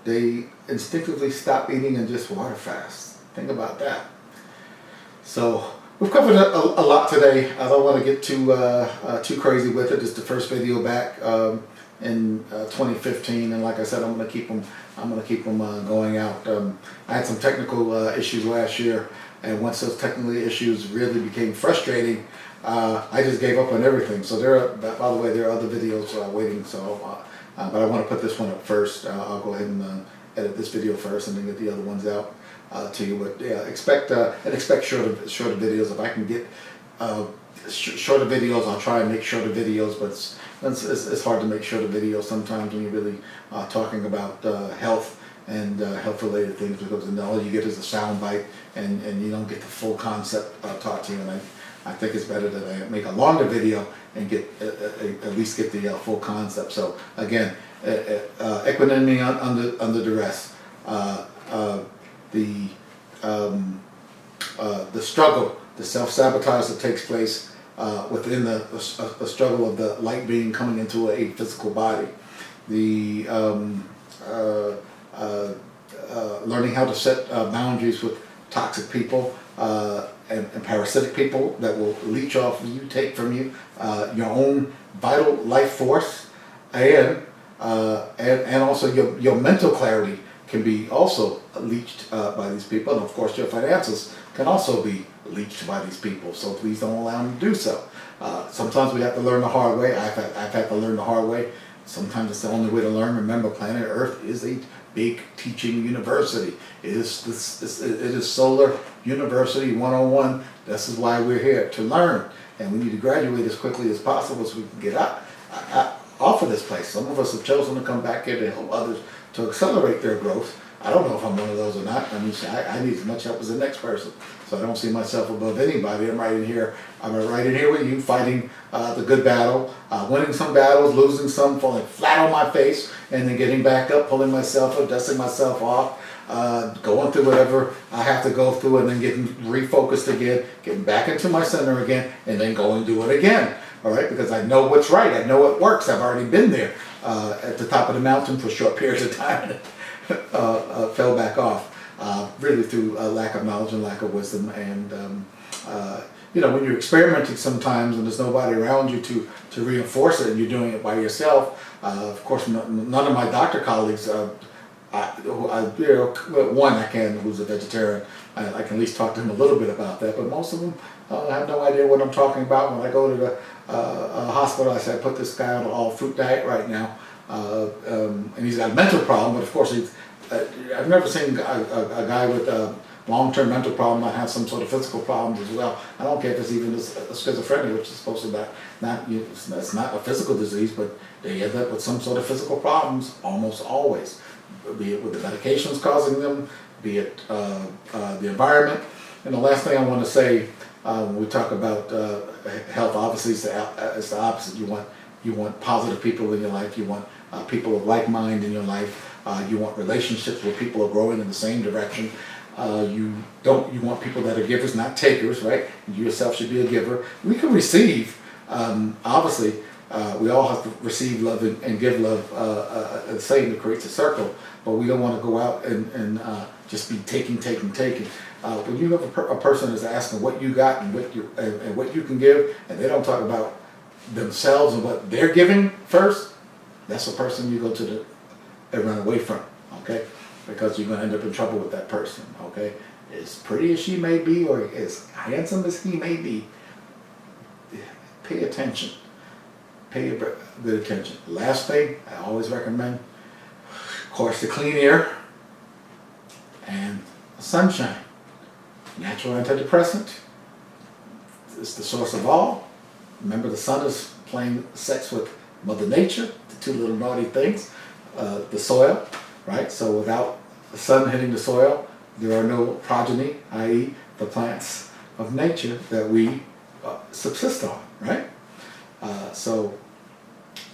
They instinctively stop eating and just water fast. Think about that. So we've covered a lot today. I don't want to get too crazy with it. It's the first video back in 2015, and like I said, I'm going to keep them going out. I had some technical issues last year, and once those technical issues really became frustrating, I just gave up on everything. So by the way, there are other videos waiting. So, but I want to put this one up first. I'll go ahead and edit this video first, and then get the other ones out to you. But yeah, expect shorter videos. If I can get shorter videos, I'll try and make shorter videos. But it's hard to make shorter videos sometimes when you're really talking about health and health-related things, because then all you get is a sound bite, and you don't get the full concept taught to you. And I think it's better that I make a longer video and get at least get the full concept. So again, equanimity under duress. The struggle, the self-sabotage that takes place within the struggle of the light being coming into a physical body. The learning how to set boundaries with toxic people and parasitic people that will leech off you, take from you your own vital life force, and also your mental clarity can be also leached by these people, and of course your finances can also be leached by these people. So please don't allow them to do so. Sometimes we have to learn the hard way. I've had to learn the hard way. Sometimes it's the only way to learn. Remember, planet Earth is a big teaching university. It is Solar University 101. This is why we're here, to learn. And we need to graduate as quickly as possible so we can get out off of this place. Some of us have chosen to come back here to help others to accelerate their growth. I don't know if I'm one of those or not. I mean, I need as much help as the next person. So I don't see myself above anybody. I'm right in here. I'm right in here with you, fighting the good battle, winning some battles, losing some, falling flat on my face, and then getting back up, pulling myself up, dusting myself off, going through whatever I have to go through, and then getting refocused again, getting back into my center again, and then go and do it again. All right, because I know what's right. I know what works. I've already been there at the top of the mountain for short periods of time. Fell back off, really through lack of knowledge and lack of wisdom. And when you're experimenting sometimes and there's nobody around you to reinforce it, and you're doing it by yourself, of course, none of my doctor colleagues, one I can, who's a vegetarian, I can at least talk to him a little bit about that, but most of them have no idea what I'm talking about. When I go to the hospital, I say, I put this guy on an all-fruit diet right now. And he's got a mental problem, but of course I've never seen a guy with a long-term mental problem not have some sort of physical problems as well. I don't care if it's even a schizophrenia, which is supposed to it's not a physical disease, but they end up with some sort of physical problems almost always, be it with the medications causing them, be it the environment. And the last thing I want to say, when we talk about health, obviously it's the opposite. You want positive people in your life. You want people of like mind in your life. You want relationships where people are growing in the same direction. You want people that are givers, not takers, right? You yourself should be a giver. We can receive, obviously, we all have to receive love and give love the same. It creates a circle, but we don't want to go out and just be taking. When you have a person that's asking what you got and what you can give, and they don't talk about themselves and what they're giving first, that's a person you go to and run away from, okay? Because you're going to end up in trouble with that person, okay? As pretty as she may be, or as handsome as he may be, pay attention. Pay good attention. Last thing I always recommend, of course, the clean air and sunshine. Natural antidepressant. It's the source of all. Remember, the sun is playing sex with Mother Nature, the two little naughty things, the soil, right? So without the sun hitting the soil, there are no progeny, i.e. the plants of nature that we subsist on, right?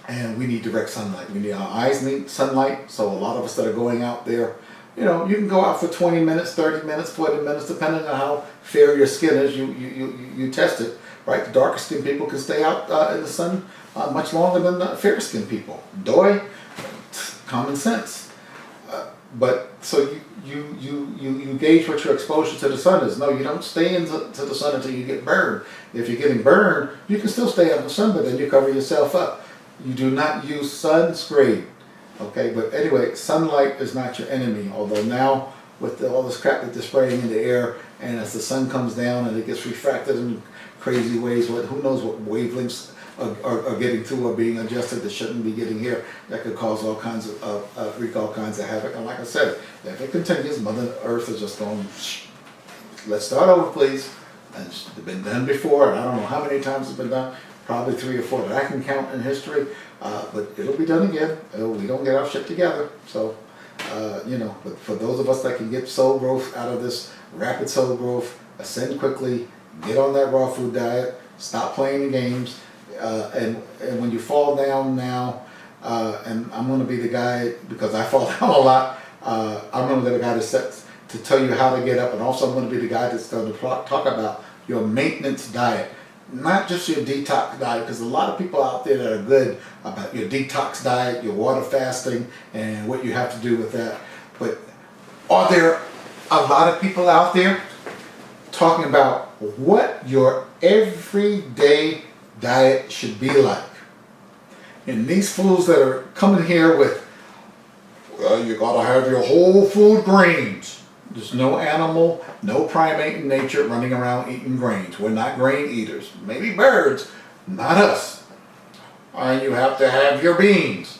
And we need direct sunlight. Our eyes need sunlight, so a lot of us that are going out there, you can go out for 20 minutes, 30 minutes, 40 minutes, depending on how fair your skin is, you test it. Right, the darker skinned people can stay out in the sun much longer than the fair skinned people. Doy, common sense. But so you gauge what your exposure to the sun is. No, you don't stay into the sun until you get burned. If you're getting burned, you can still stay out in the sun, but then you cover yourself up. You do not use sunscreen. Okay, but anyway, sunlight is not your enemy. Although now with all this crap that they're spraying in the air, and as the sun comes down and it gets refracted in crazy ways, who knows what wavelengths are getting through or being adjusted that shouldn't be getting here, that could cause all kinds of wreak all kinds of havoc. And like I said, if it continues, Mother Earth is just going, let's start over, please. And it's been done before, and I don't know how many times it's been done, probably 3 or 4 that I can count in history, but it'll be done again. We don't get our shit together. So, but for those of us that can get soul growth out of this rapid soul growth, ascend quickly, get on that raw food diet, stop playing the games, and when you fall down now, and I'm going to be the guy, because I fall down a lot, I'm going to be the guy to tell you how to get up, and also I'm going to be the guy that's going to talk about your maintenance diet, not just your detox diet, because a lot of people out there that are good about your detox diet, your water fasting, and what you have to do with that. But are there a lot of people out there talking about what your everyday diet should be like? And these fools that are coming here with, well, you gotta have your whole food grains. There's no animal, no primate in nature running around eating grains. We're not grain eaters. Maybe birds, not us. And you have to have your beans.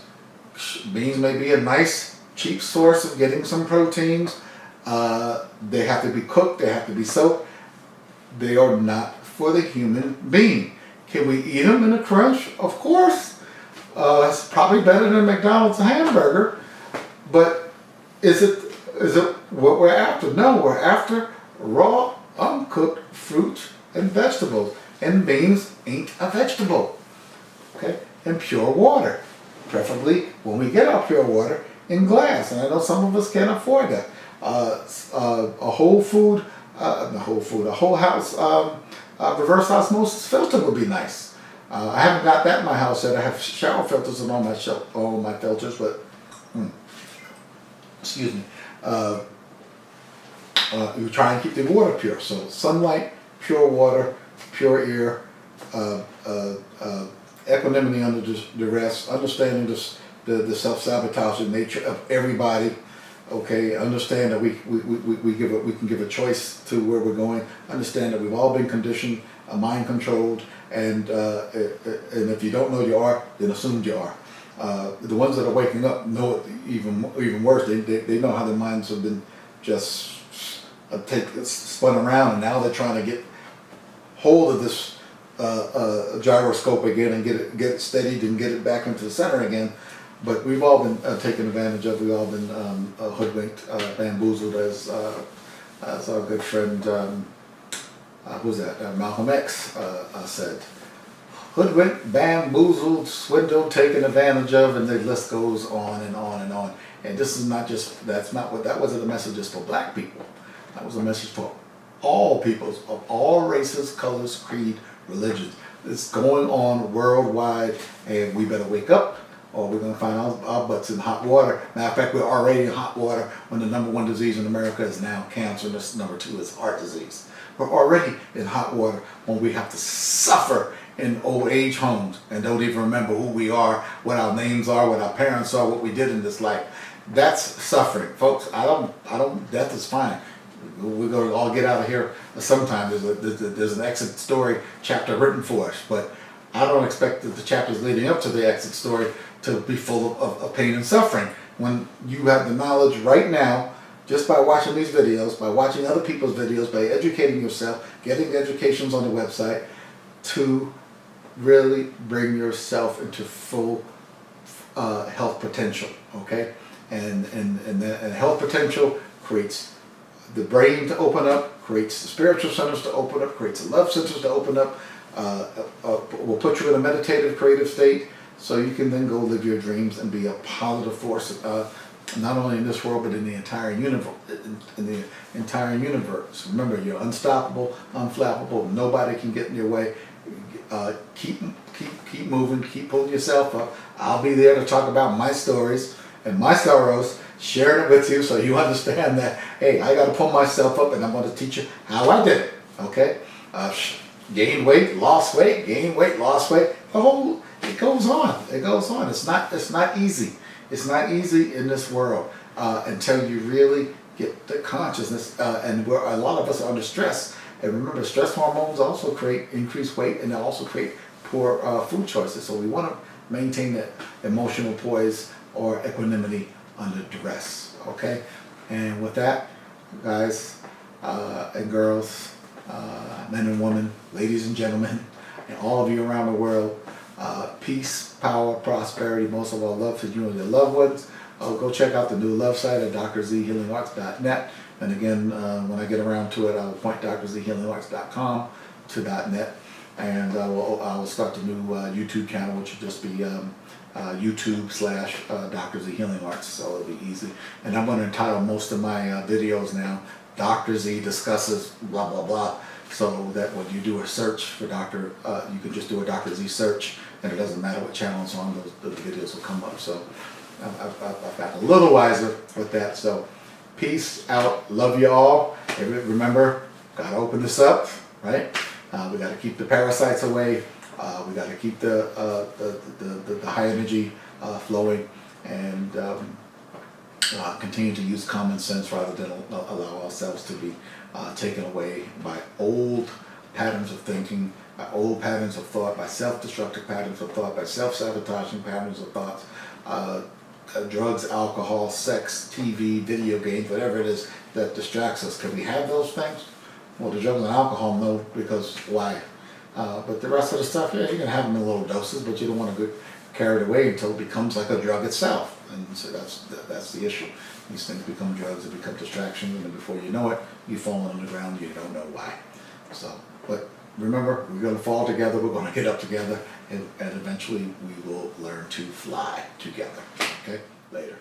Beans may be a nice, cheap source of getting some proteins. They have to be cooked, they have to be soaked. They are not for the human being. Can we eat them in a crunch? Of course. It's probably better than McDonald's hamburger, but is it what we're after? No, we're after raw, uncooked fruits and vegetables. And beans ain't a vegetable. Okay? And pure water. Preferably when we get our pure water in glass. And I know some of us can't afford that. A whole house reverse osmosis filter would be nice. I haven't got that in my house yet. I have shower filters in all my filters, but excuse me. You try and keep the water pure. So sunlight, pure water, pure air, equanimity under duress, understanding the self-sabotaging nature of everybody. Okay, understand that we can give a choice to where we're going. Understand that we've all been conditioned, mind controlled, and if you don't know you are, then assume you are. The ones that are waking up know it even worse. They know how their minds have been just spun around, and now they're trying to get hold of this gyroscope again and get it steadied and get it back into the center again. But we've all been taken advantage of. We've all been hoodwinked, bamboozled, as our good friend, who's that? Malcolm X said. Hoodwinked, bamboozled, swindled, taken advantage of, and the list goes on and on and on. And this is not just, that wasn't a message just for black people. That was a message for all peoples of all races, colors, creed, religions. It's going on worldwide, and we better wake up, or we're going to find our butts in hot water. Matter of fact, we're already in hot water when the #1 disease in America is now cancer, and this #2 is heart disease. We're already in hot water when we have to suffer in old age homes and don't even remember who we are, what our names are, what our parents are, what we did in this life. That's suffering, folks. Death is fine. We're going to all get out of here sometime. There's an exit story chapter written for us, but I don't expect that the chapters leading up to the exit story to be full of pain and suffering. When you have the knowledge right now, just by watching these videos, by watching other people's videos, by educating yourself, getting educations on the website, to really bring yourself into full health potential, okay? And health potential creates the brain to open up, creates the spiritual centers to open up, creates the love centers to open up, will put you in a meditative, creative state, so you can then go live your dreams and be a positive force, not only in this world but in the entire universe. Remember, you're unstoppable, unflappable. Nobody can get in your way. Keep moving. Keep pulling yourself up. I'll be there to talk about my stories and my sorrows, sharing it with you so you understand that, hey, I got to pull myself up, and I'm going to teach you how I did it. Okay? Gain weight, lost weight, gain weight, lost weight. It goes on. It goes on. It's not easy. It's not easy in this world until you really get the consciousness. And where a lot of us are under stress. And remember, stress hormones also create increased weight, and they also create poor food choices. So we want to maintain that emotional poise or equanimity under duress. Okay? And with that, guys and girls, men and women, ladies and gentlemen, and all of you around the world, peace, power, prosperity, most of all love to you and your loved ones. Go check out the new love site at drzhealingarts.net. And again, when I get around to it, I'll point drzhealingarts.com to .net. And I will start the new YouTube channel, which will just be YouTube/Dr. Z Healing Arts, so it'll be easy. And I'm going to entitle most of my videos now, Dr. Z Discusses blah blah blah, so that when you do a search for you can just do a Dr. Z search, and it doesn't matter what channel it's on, those videos will come up. So I've gotten a little wiser with that. So peace out, love you all. Remember, gotta open this up, right? We gotta keep the parasites away. We got to keep the high energy flowing, and continue to use common sense rather than allow ourselves to be taken away by old patterns of thinking, by old patterns of thought, by self-destructive patterns of thought, by self-sabotaging patterns of thoughts, drugs, alcohol, sex, TV, video games, whatever it is that distracts us. Can we have those things? Well, the drugs and alcohol, no, because why? But the rest of the stuff, yeah, you can have them in little doses, but you don't want to carried away until it becomes like a drug itself. And so that's the issue. These things become drugs, they become distractions, and then before you know it, you've fallen on the ground, you don't know why. So, but remember, we're going to fall together, we're going to get up together, and eventually we will learn to fly together. Okay? Later.